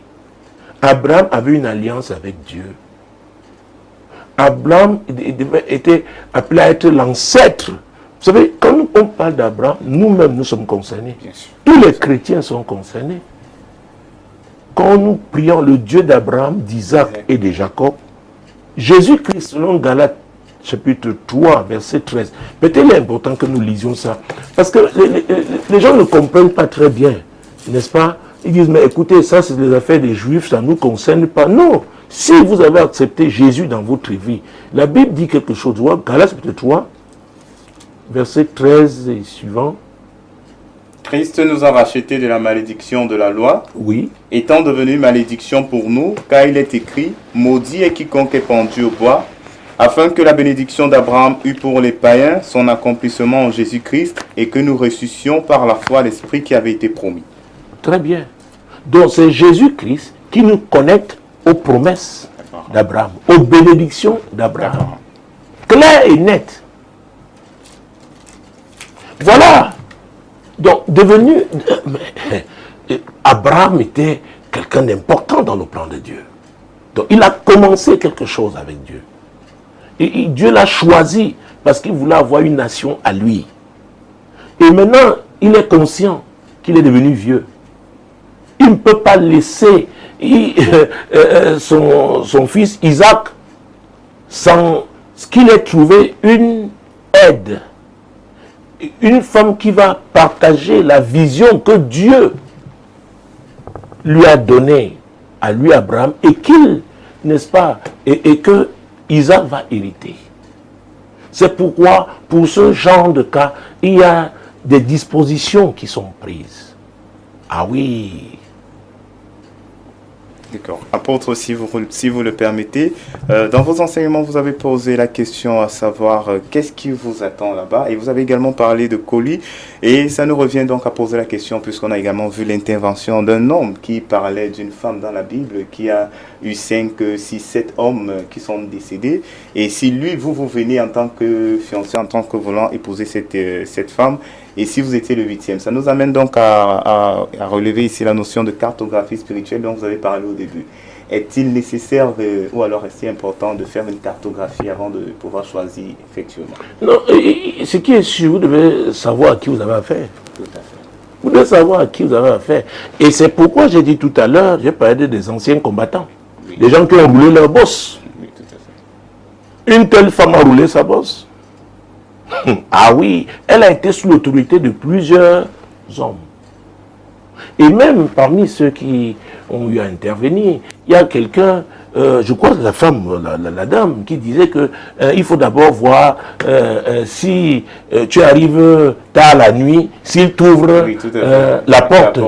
Abraham avait une alliance avec Dieu. Abraham était appelé à être l'ancêtre. Vous savez, quand on parle d'Abraham, nous-mêmes nous sommes concernés. Tous les chrétiens sont concernés. Quand nous prions le Dieu d'Abraham, d'Isaac et de Jacob, Jésus-Christ, selon Galates, chapitre 3, verset 13. Peut-être il est important que nous lisions ça. Parce que les gens ne comprennent pas très bien, n'est-ce pas? Ils disent, mais écoutez, ça c'est des affaires des Juifs, ça ne nous concerne pas. Non, si vous avez accepté Jésus dans votre vie, la Bible dit quelque chose. Galates chapitre 3, verset 13 et suivant. Christ nous a rachetés de la malédiction de la loi, Oui. étant devenu malédiction pour nous, car il est écrit, maudit est quiconque est pendu au bois, afin que la bénédiction d'Abraham eût pour les païens son accomplissement en Jésus-Christ, et que nous ressuscions par la foi l'Esprit qui avait été promis. Très bien. Donc c'est Jésus-Christ qui nous connecte aux promesses d'Abraham, aux bénédictions d'Abraham. Clair et net. Voilà. Donc, Abraham était quelqu'un d'important dans le plan de Dieu. Donc, il a commencé quelque chose avec Dieu. Et Dieu l'a choisi parce qu'il voulait avoir une nation à lui. Et maintenant, il est conscient qu'il est devenu vieux. Il ne peut pas laisser son fils Isaac sans qu'il ait trouvé une aide. Une femme qui va partager la vision que Dieu lui a donnée à lui, Abraham, et qu'il, n'est-ce pas, et que Isaac va hériter. C'est pourquoi, pour ce genre de cas, il y a des dispositions qui sont prises. Ah oui. D'accord. Apôtre, si vous le permettez, dans vos enseignements, vous avez posé la question à savoir qu'est-ce qui vous attend là-bas. Et vous avez également parlé de colis. Et ça nous revient donc à poser la question, puisqu'on a également vu l'intervention d'un homme qui parlait d'une femme dans la Bible, qui a eu 5, 6, 7 hommes qui sont décédés. Et si lui, vous venez en tant que fiancé, en tant que voulant épouser cette femme, et si vous étiez le 8e, ça nous amène donc à relever ici la notion de cartographie spirituelle dont vous avez parlé au début. Est-il nécessaire ou alors est-il important de faire une cartographie avant de pouvoir choisir effectivement? Non, ce qui est sûr, vous devez savoir à qui vous avez affaire. Tout à fait. Vous devez savoir à qui vous avez affaire. Et c'est pourquoi j'ai dit tout à l'heure, j'ai parlé des anciens combattants. Oui. Des gens qui ont roulé leur bosse. Oui, tout à fait. Une telle femme a roulé sa bosse. Ah oui, elle a été sous l'autorité de plusieurs hommes. Et même parmi ceux qui ont eu à intervenir, il y a quelqu'un, je crois que la femme, la dame, qui disait que il faut d'abord voir si tu arrives tard la nuit, s'il t'ouvre la porte.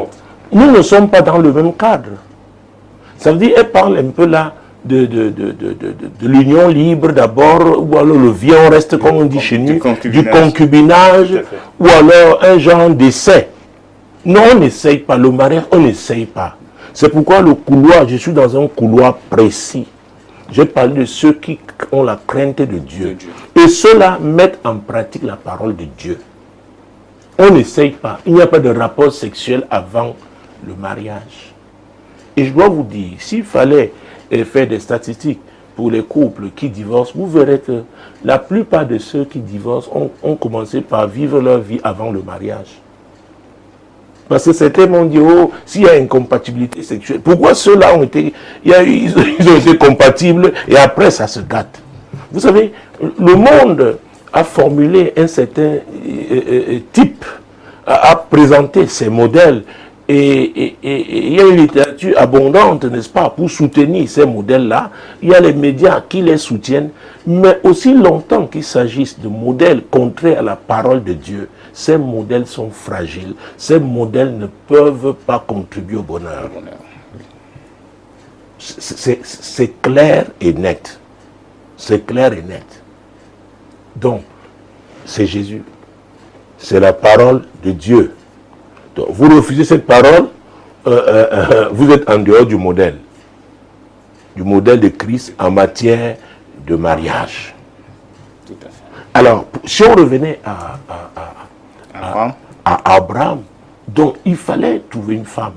Nous ne sommes pas dans le même cadre. Ça veut dire, elle parle un peu là de l'union libre d'abord, ou alors le viol reste, comme on dit chez nous, du concubinage, ou alors un genre d'essai. Non, on n'essaye pas. Le mariage, on n'essaye pas. C'est pourquoi le couloir, je suis dans un couloir précis. J'ai parlé de ceux qui ont la crainte de Dieu. Et ceux-là mettent en pratique la parole de Dieu. On n'essaye pas. Il n'y a pas de rapport sexuel avant le mariage. Et je dois vous dire, s'il fallait faire des statistiques pour les couples qui divorcent, vous verrez que la plupart de ceux qui divorcent ont commencé par vivre leur vie avant le mariage. Parce que certains m'ont dit, oh, s'il y a incompatibilité sexuelle, pourquoi ceux-là ont été, ils ont été compatibles et après ça se gâte. Vous savez, le monde a formulé un certain type, a présenté ses modèles et il y a une littérature abondante, n'est-ce pas, pour soutenir ces modèles-là. Il y a les médias qui les soutiennent, mais aussi longtemps qu'il s'agisse de modèles contraires à la parole de Dieu, ces modèles sont fragiles. Ces modèles ne peuvent pas contribuer au bonheur. C'est clair et net. C'est clair et net. Donc, c'est Jésus. C'est la parole de Dieu. Donc, vous refusez cette parole, vous êtes en dehors du modèle de Christ en matière de mariage. Tout à fait. Alors, si on revenait à Abraham, donc il fallait trouver une femme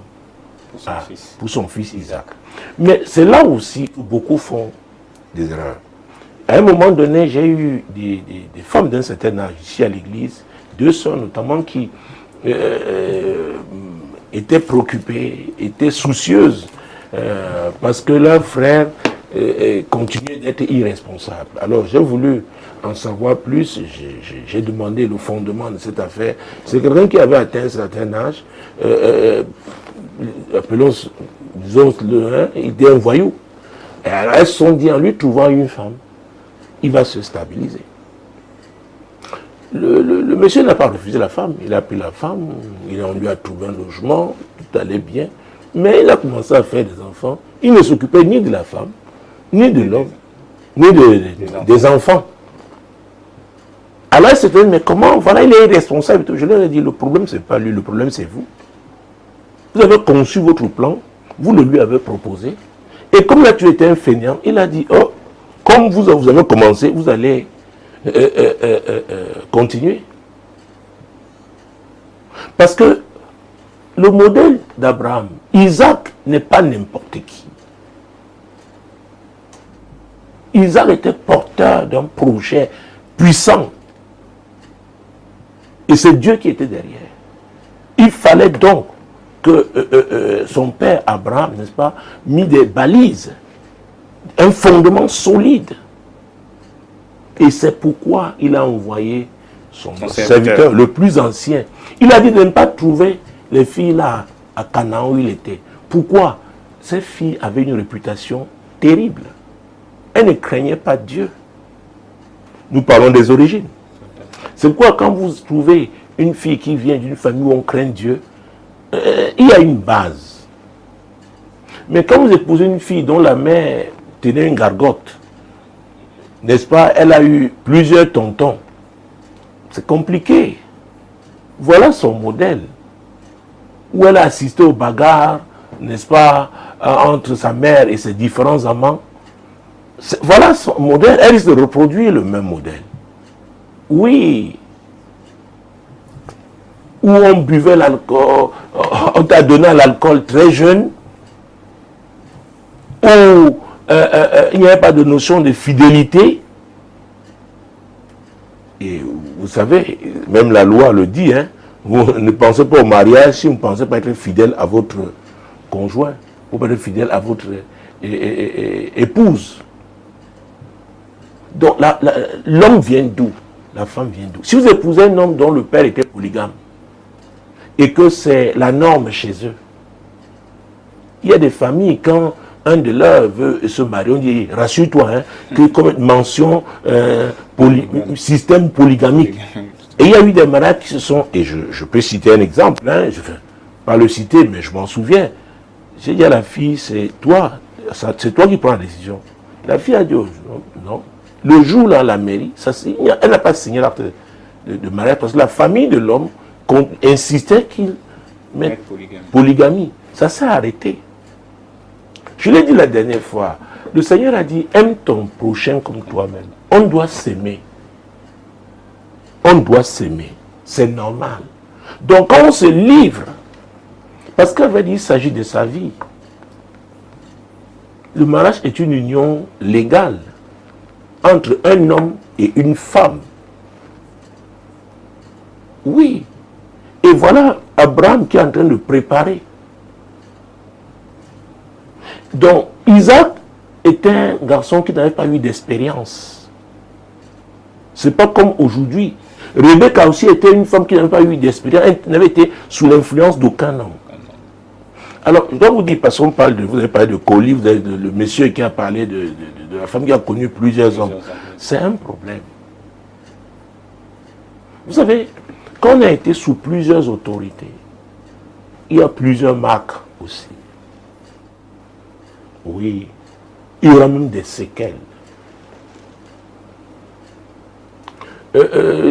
pour son fils Isaac. Mais c'est là aussi où beaucoup font des erreurs. À un moment donné, j'ai eu des femmes d'un certain âge ici à l'église, 2 sœurs notamment, qui étaient préoccupées, étaient soucieuses, parce que leur frère continuait d'être irresponsable. Alors j'ai voulu en savoir plus, j'ai demandé le fondement de cette affaire. C'est quelqu'un qui avait atteint un certain âge, appelons, disons-le, il était un voyou. Et alors elles se sont dit, en lui trouvant une femme, il va se stabiliser. Le monsieur n'a pas refusé la femme, il a pris la femme, on lui a trouvé un logement, tout allait bien, mais il a commencé à faire des enfants. Il ne s'occupait ni de la femme, ni de l'homme, ni des enfants. Alors c'était, mais comment, voilà, il est irresponsable. Je leur ai dit, le problème c'est pas lui, le problème c'est vous. Vous avez conçu votre plan, vous le lui avez proposé, et comme là tu étais un feignant, il a dit, oh, comme vous avez commencé, vous allez continuer. Parce que le modèle d'Abraham, Isaac n'est pas n'importe qui. Isaac était porteur d'un projet puissant. Et c'est Dieu qui était derrière. Il fallait donc que son père Abraham, n'est-ce pas, mit des balises, un fondement solide. Et c'est pourquoi il a envoyé son serviteur, le plus ancien. Il a dit de ne pas trouver les filles là à Canaan où il était. Pourquoi? Ces filles avaient une réputation terrible. Elles ne craignaient pas Dieu. Nous parlons des origines. C'est pourquoi quand vous trouvez une fille qui vient d'une famille où on craint Dieu, il y a une base. Mais quand vous épousez une fille dont la mère tenait une gargote, n'est-ce pas, elle a eu plusieurs tontons, c'est compliqué. Voilà son modèle. Où elle a assisté aux bagarres, n'est-ce pas, entre sa mère et ses différents amants. Voilà son modèle. Elle risque de reproduire le même modèle. Oui. Où on buvait l'alcool, on t'a donné l'alcool très jeune, où il n'y avait pas de notion de fidélité. Et vous savez, même la loi le dit, hein, vous ne pensez pas au mariage si vous ne pensez pas être fidèle à votre conjoint, ou pas être fidèle à votre épouse. Donc l'homme vient d'où? La femme vient d'où? Si vous épousez un homme dont le père était polygame, et que c'est la norme chez eux, il y a des familles, quand un de leurs veut se marier, on dit, rassure-toi, hein, que comme mention système polygamique. Et il y a eu des mariages qui se sont, et je peux citer un exemple, hein, je ne vais pas le citer, mais je m'en souviens. J'ai dit à la fille, c'est toi qui prends la décision. La fille a dit, oh, non. Le jour là, la mairie, elle n'a pas signé l'acte de mariage parce que la famille de l'homme insistait qu'il mette polygamie. Ça s'est arrêté. Je l'ai dit la dernière fois, le Seigneur a dit, aime ton prochain comme toi-même. On doit s'aimer. On doit s'aimer. C'est normal. Donc quand on se livre, parce qu'elle va dire, il s'agit de sa vie. Le mariage est une union légale entre un homme et une femme. Oui. Et voilà Abraham qui est en train de préparer. Donc Isaac était un garçon qui n'avait pas eu d'expérience. C'est pas comme aujourd'hui. Rebecca aussi était une femme qui n'avait pas eu d'expérience. Elle n'avait été sous l'influence d'aucun homme. Alors, je dois vous dire, parce qu'on parle de, vous avez parlé de Colli, vous avez le monsieur qui a parlé de la femme qui a connu plusieurs hommes. C'est un problème. Vous savez, quand on a été sous plusieurs autorités, il y a plusieurs marques aussi. Oui, il y aura même des séquelles.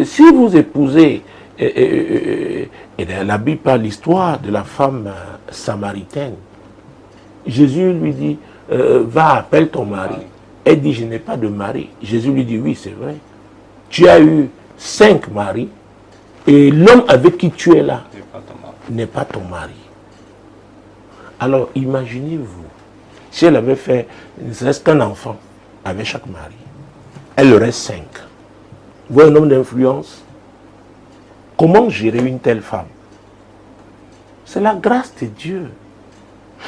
Si vous épousez Et la Bible parle l'histoire de la femme samaritaine. Jésus lui dit, va, appelle ton mari. Elle dit, je n'ai pas de mari. Jésus lui dit, oui, c'est vrai. Tu as eu 5 maris et l'homme avec qui tu es là n'est pas ton mari. Alors, imaginez-vous, si elle avait fait ne serait-ce qu'un enfant avec chaque mari, elle aurait 5. Vous voyez un homme d'influence? Comment gérer une telle femme? C'est la grâce de Dieu.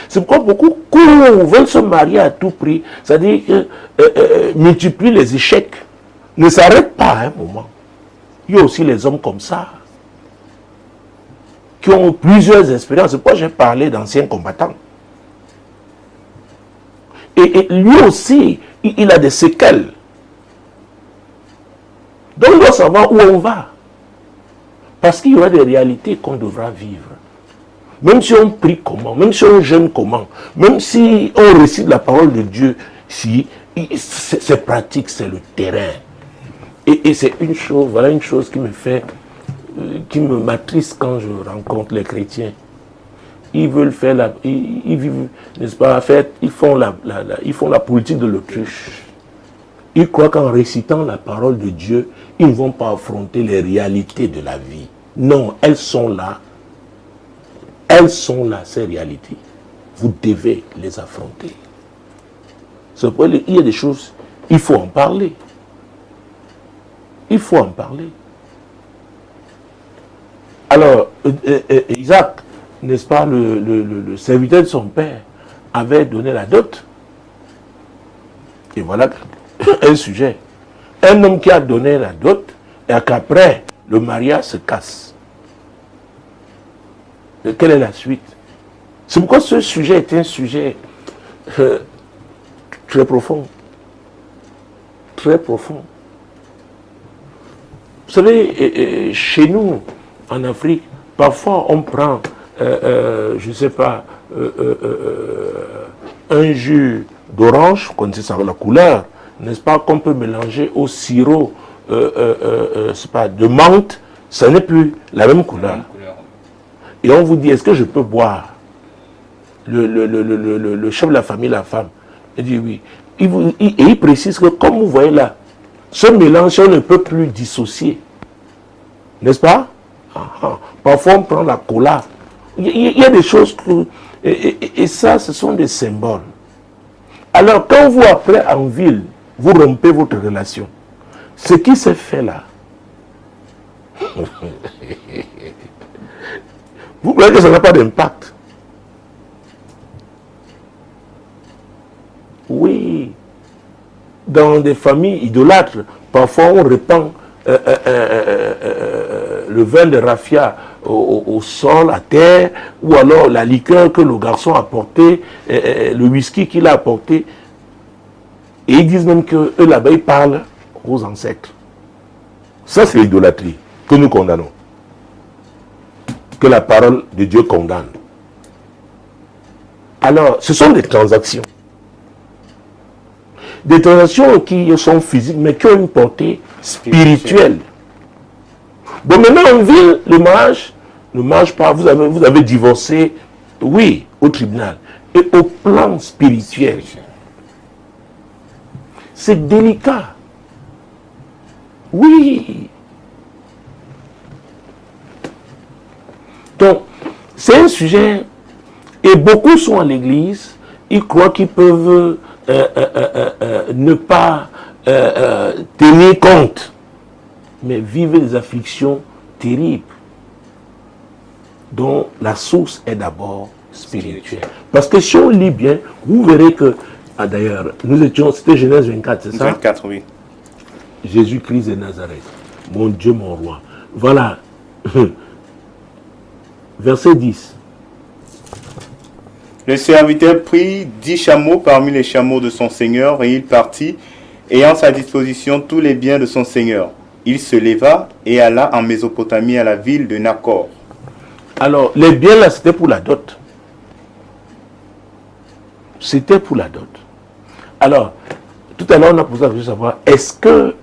C'est pourquoi beaucoup veulent se marier à tout prix. C'est-à-dire multiplient les échecs. Ne s'arrête pas à un moment. Il y a aussi les hommes comme ça, qui ont plusieurs expériences. C'est pourquoi j'ai parlé d'anciens combattants. Et lui aussi, il a des séquelles. Donc il doit savoir où on va. Parce qu'il y aura des réalités qu'on devra vivre. Même si on prie comment, même si on jeûne comment, même si on récite la parole de Dieu, si c'est pratique, c'est le terrain. Et c'est une chose, voilà une chose qui me fait, qui me m'attriste quand je rencontre les chrétiens. Ils veulent faire ils vivent, n'est-ce pas, ils font la politique de l'autruche. Ils croient qu'en récitant la parole de Dieu, ils ne vont pas affronter les réalités de la vie. Non, elles sont là. Elles sont là, ces réalités. Vous devez les affronter. Il y a des choses, il faut en parler. Il faut en parler. Alors, Isaac, n'est-ce pas, le serviteur de son père, avait donné la dot. Et voilà un sujet. Un homme qui a donné la dot, et qu'après, le mariage se casse. Et quelle est la suite? C'est pourquoi ce sujet est un sujet très profond. Très profond. Vous savez, chez nous, en Afrique, parfois on prend, je ne sais pas, un jus d'orange, vous connaissez ça, la couleur, n'est-ce pas, qu'on peut mélanger au sirop de menthe, ça n'est plus la même couleur. Et on vous dit, est-ce que je peux boire? Le chef de la famille, la femme, il dit oui. Et il précise que, comme vous voyez là, ce mélange, on ne peut plus dissocier. N'est-ce pas? Parfois, on prend la cola. Il y a des choses que... Et ça, ce sont des symboles. Alors, quand vous, après, en ville, vous rompez votre relation, ce qui s'est fait là, vous voyez que ça n'a pas d'impact. Oui. Dans des familles idolâtres, parfois on répand le vin de raffia au sol, à terre, ou alors la liqueur que le garçon a apporté, le whisky qu'il a apporté. Et ils disent même qu'eux là-bas, ils parlent aux ancêtres. Ça, c'est l'idolâtrie que nous condamnons. Que la parole de Dieu condamne. Alors, ce sont des transactions. Des transactions qui sont physiques, mais qui ont une portée spirituelle. Bon, maintenant, en ville, le mariage ne marche pas. Vous avez divorcé, oui, au tribunal. Et au plan spirituel, c'est délicat. Oui. Donc, c'est un sujet, et beaucoup sont à l'église, ils croient qu'ils peuvent ne pas tenir compte, mais vivre des afflictions terribles, dont la source est d'abord spirituelle. Parce que si on lit bien, vous verrez que, d'ailleurs, c'était Genèse 24, c'est ça? 24, oui. Jésus-Christ de Nazareth, mon Dieu, mon roi. Voilà. Verset 10. Le serviteur prit 10 chameaux parmi les chameaux de son seigneur et il partit, ayant à sa disposition tous les biens de son seigneur. Il se leva et alla en Mésopotamie à la ville de Nacor. Alors, les biens là, c'était pour la dot. C'était pour la dot. Alors, tout à l'heure, on a posé la question de savoir, est-ce que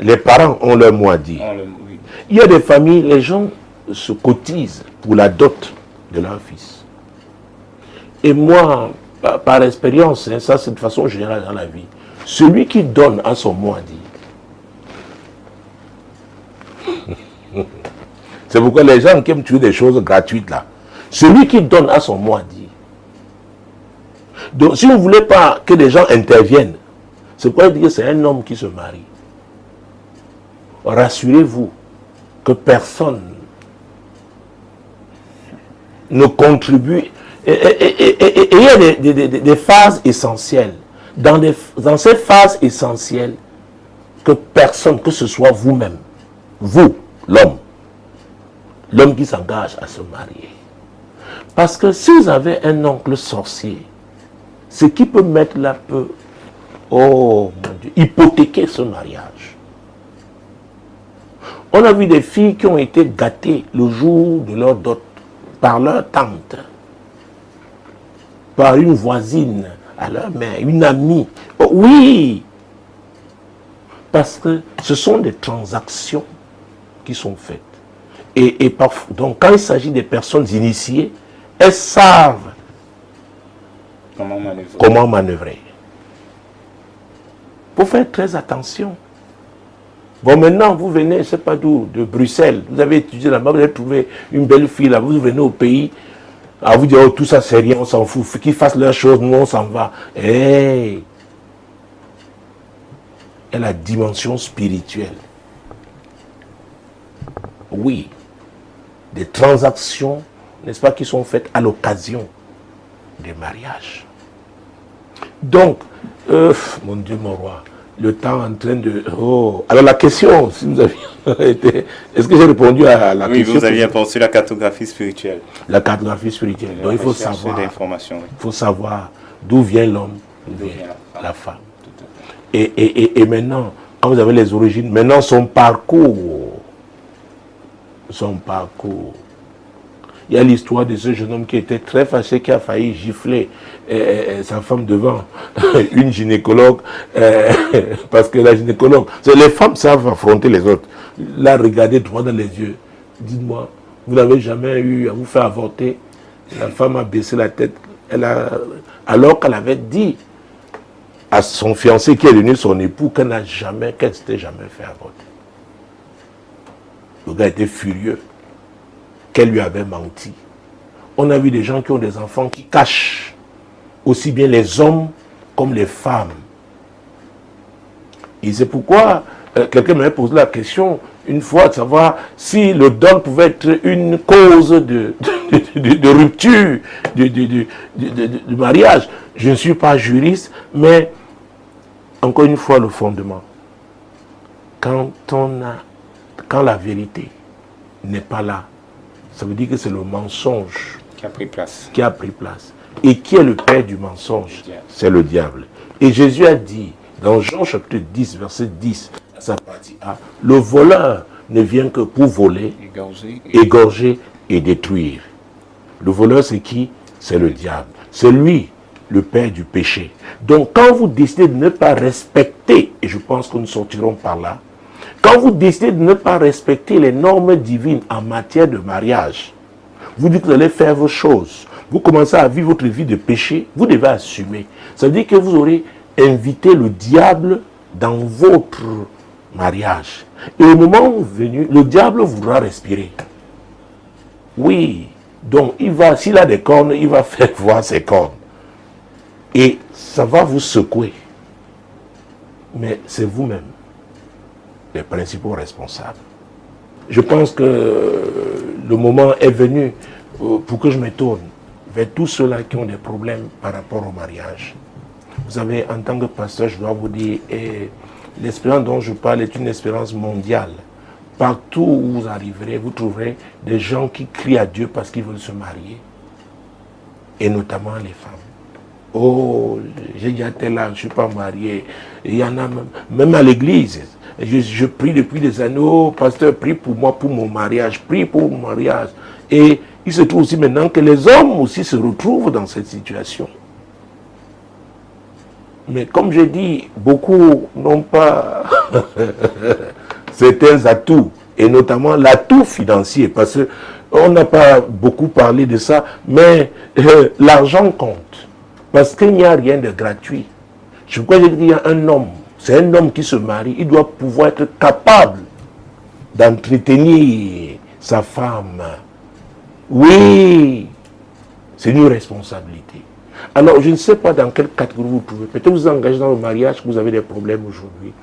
les parents ont leur mot à dire? Oui. Il y a des familles, les gens se cotisent pour la dot de leur fils. Et moi, par expérience, hein, ça c'est de façon générale dans la vie, celui qui donne a son mot à dire. C'est pourquoi les gens qui aiment tuer des choses gratuites là, celui qui donne a son mot à dire. Donc si vous ne voulez pas que les gens interviennent, c'est pourquoi dire que c'est un homme qui se marie. Rassurez-vous que personne ne contribue. Et il y a des phases essentielles. Dans ces phases essentielles, que personne, que ce soit vous-même, vous, l'homme qui s'engage à se marier. Parce que si vous avez un oncle sorcier, ce qui peut mettre là peut, oh mon Dieu, hypothéquer ce mariage. On a vu des filles qui ont été gâtées le jour de leur dot par leur tante, par une voisine à leur mère, une amie. Oh, oui, parce que ce sont des transactions qui sont faites. Et parfois, donc quand il s'agit des personnes initiées, elles savent comment manœuvrer. Il faut faire très attention. Bon, maintenant, vous venez, je ne sais pas d'où, de Bruxelles, vous avez étudié là-bas, vous avez trouvé une belle fille là, vous venez au pays, à vous dire, oh, tout ça c'est rien, on s'en fout, qu'ils fassent leurs choses, nous on s'en va. Hey! Et la dimension spirituelle. Oui, des transactions, n'est-ce pas, qui sont faites à l'occasion des mariages. Donc, mon Dieu, mon roi, le temps en train de... Oh, alors la question, si vous aviez été... Est-ce que j'ai répondu à la question? Oui, vous aviez pensé la cartographie spirituelle. La cartographie spirituelle. Donc il faut savoir... Il faut savoir d'où vient l'homme, d'où vient la femme. Et maintenant, quand vous avez les origines, maintenant son parcours. Il y a l'histoire de ce jeune homme qui était très fâché, qui a failli gifler sa femme devant une gynécologue, parce que la gynécologue, les femmes savent affronter les autres. Là, regardez droit dans les yeux. Dites-moi, vous n'avez jamais eu à vous faire avorter? La femme a baissé la tête. Alors qu'elle avait dit à son fiancé qui est devenu son époux qu'elle s'était jamais fait avorter. Le gars était furieux qu'elle lui avait menti. On a vu des gens qui ont des enfants qui cachent aussi bien les hommes comme les femmes. Et c'est pourquoi quelqu'un m'avait posé la question une fois de savoir si le don pouvait être une cause de rupture du mariage. Je ne suis pas juriste, mais encore une fois le fondement. Quand la vérité n'est pas là, ça veut dire que c'est le mensonge qui a pris place. Et qui est le père du mensonge? C'est le diable. Et Jésus a dit, dans Jean chapitre 10, verset 10, à sa partie A, le voleur ne vient que pour voler, égorger et détruire. Le voleur, c'est qui? C'est le diable. C'est lui, le père du péché. Donc, quand vous décidez de ne pas respecter, et je pense que nous sortirons par là, quand vous décidez de ne pas respecter les normes divines en matière de mariage, vous dites que vous allez faire vos choses, vous commencez à vivre votre vie de péché, vous devez assumer. Ça veut dire que vous aurez invité le diable dans votre mariage. Et au moment venu, le diable voudra respirer. Oui, donc s'il a des cornes, il va faire voir ses cornes. Et ça va vous secouer. Mais c'est vous-même les principaux responsables. Je pense que le moment est venu pour que je me tourne vers tous ceux-là qui ont des problèmes par rapport au mariage. Vous savez, en tant que pasteur, je dois vous dire, l'expérience dont je parle est une expérience mondiale. Partout où vous arriverez, vous trouverez des gens qui crient à Dieu parce qu'ils veulent se marier. Et notamment les femmes. Oh, j'ai déjà été là, je ne suis pas marié. Il y en a même à l'église. Je prie depuis des années, oh, pasteur, prie pour moi, pour mon mariage, prie pour mon mariage. Et il se trouve aussi maintenant que les hommes aussi se retrouvent dans cette situation. Mais comme j'ai dit, beaucoup n'ont pas certains atouts et notamment l'atout financier, parce qu'on n'a pas beaucoup parlé de ça, mais l'argent compte, parce qu'il n'y a rien de gratuit. Je crois qu'il y a un homme, c'est un homme qui se marie, il doit pouvoir être capable d'entretenir sa femme. Oui, c'est une responsabilité. Alors, je ne sais pas dans quelle catégorie vous pouvez. Peut-être vous engagez dans le mariage, que vous avez des problèmes aujourd'hui.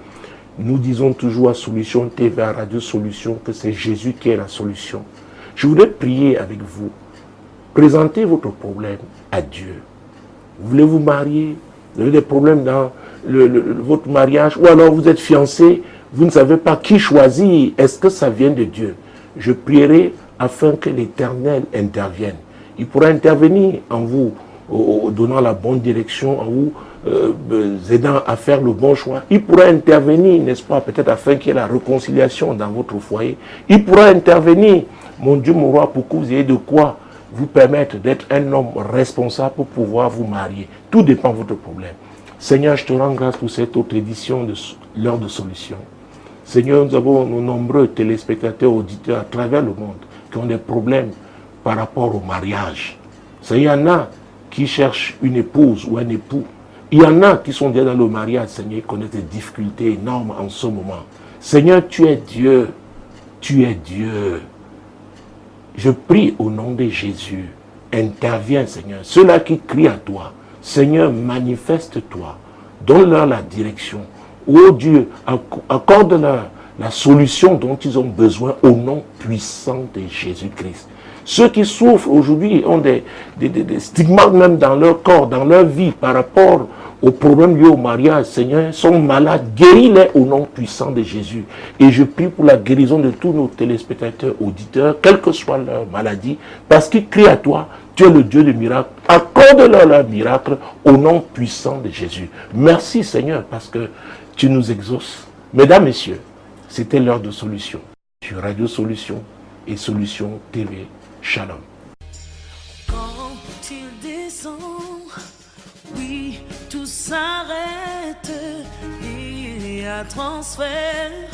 Nous disons toujours à Solution TV, à Radio Solution, que c'est Jésus qui est la solution. Je voudrais prier avec vous. Présentez votre problème à Dieu. Vous voulez vous marier? Vous avez des problèmes dans votre mariage? Ou alors vous êtes fiancé, vous ne savez pas qui choisir. Est-ce que ça vient de Dieu? Je prierai afin que l'Éternel intervienne. Il pourra intervenir en vous, donnant la bonne direction, en vous aidant à faire le bon choix. Il pourra intervenir, n'est-ce pas, peut-être afin qu'il y ait la réconciliation dans votre foyer. Il pourra intervenir, mon Dieu, mon roi, pour que vous ayez de quoi vous permettre d'être un homme responsable pour pouvoir vous marier. Tout dépend de votre problème. Seigneur, je te rends grâce pour cette autre édition de l'heure de solution. Seigneur, nous avons nos nombreux téléspectateurs, auditeurs à travers le monde qui ont des problèmes par rapport au mariage. Seigneur, il y en a qui cherchent une épouse ou un époux. Il y en a qui sont déjà dans le mariage, Seigneur, qui connaissent des difficultés énormes en ce moment. Seigneur, tu es Dieu. Tu es Dieu. Je prie au nom de Jésus. Interviens, Seigneur. Ceux-là qui crient à toi, Seigneur, manifeste-toi. Donne-leur la direction. Oh Dieu, accorde-leur la solution dont ils ont besoin au nom puissant de Jésus-Christ. Ceux qui souffrent aujourd'hui ont des stigmates même dans leur corps, dans leur vie par rapport aux problèmes liés au mariage. Seigneur, sont malades, guéris-les au nom puissant de Jésus. Et je prie pour la guérison de tous nos téléspectateurs, auditeurs, quelle que soit leur maladie, parce qu'ils crient à toi, tu es le Dieu de miracles. Accorde-leur leur miracle au nom puissant de Jésus. Merci Seigneur, parce que tu nous exauces. Mesdames, Messieurs, c'était l'heure de solution. Sur Radio Solution et Solution TV. Shalom. Quand il descend, oui, tout s'arrête. Il y a transfert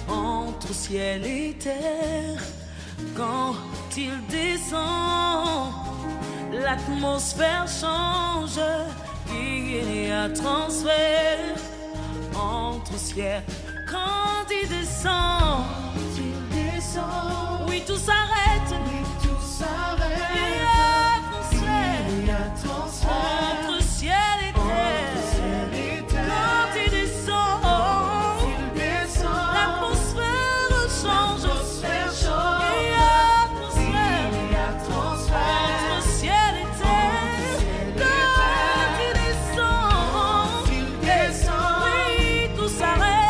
entre ciel et terre. Quand il descend, l'atmosphère change. Il y a transfert entre ciel. Quand il descend, oui, tout s'arrête. Il y a transfert entre ciel et terre. Quand il descend, l'atmosphère change. Il y a transfert entre ciel et terre. Quand il descend, oui, tout s'arrête.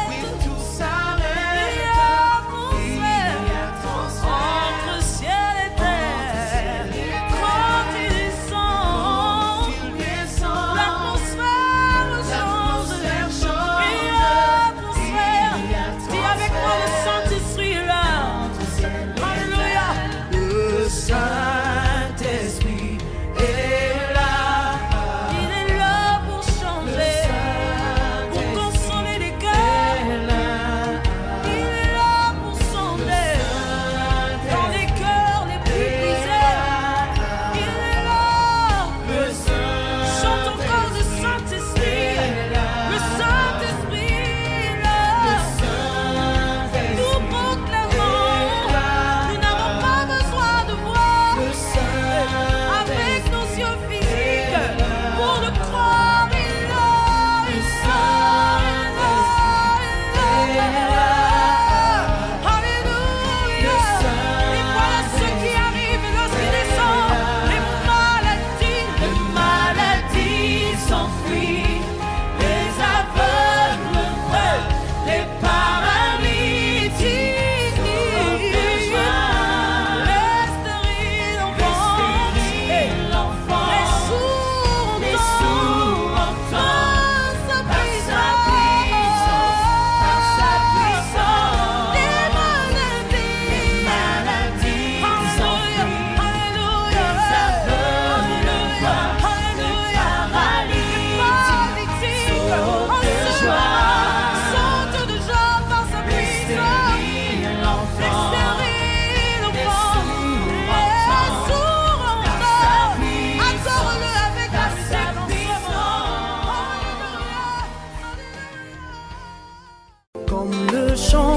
de chant.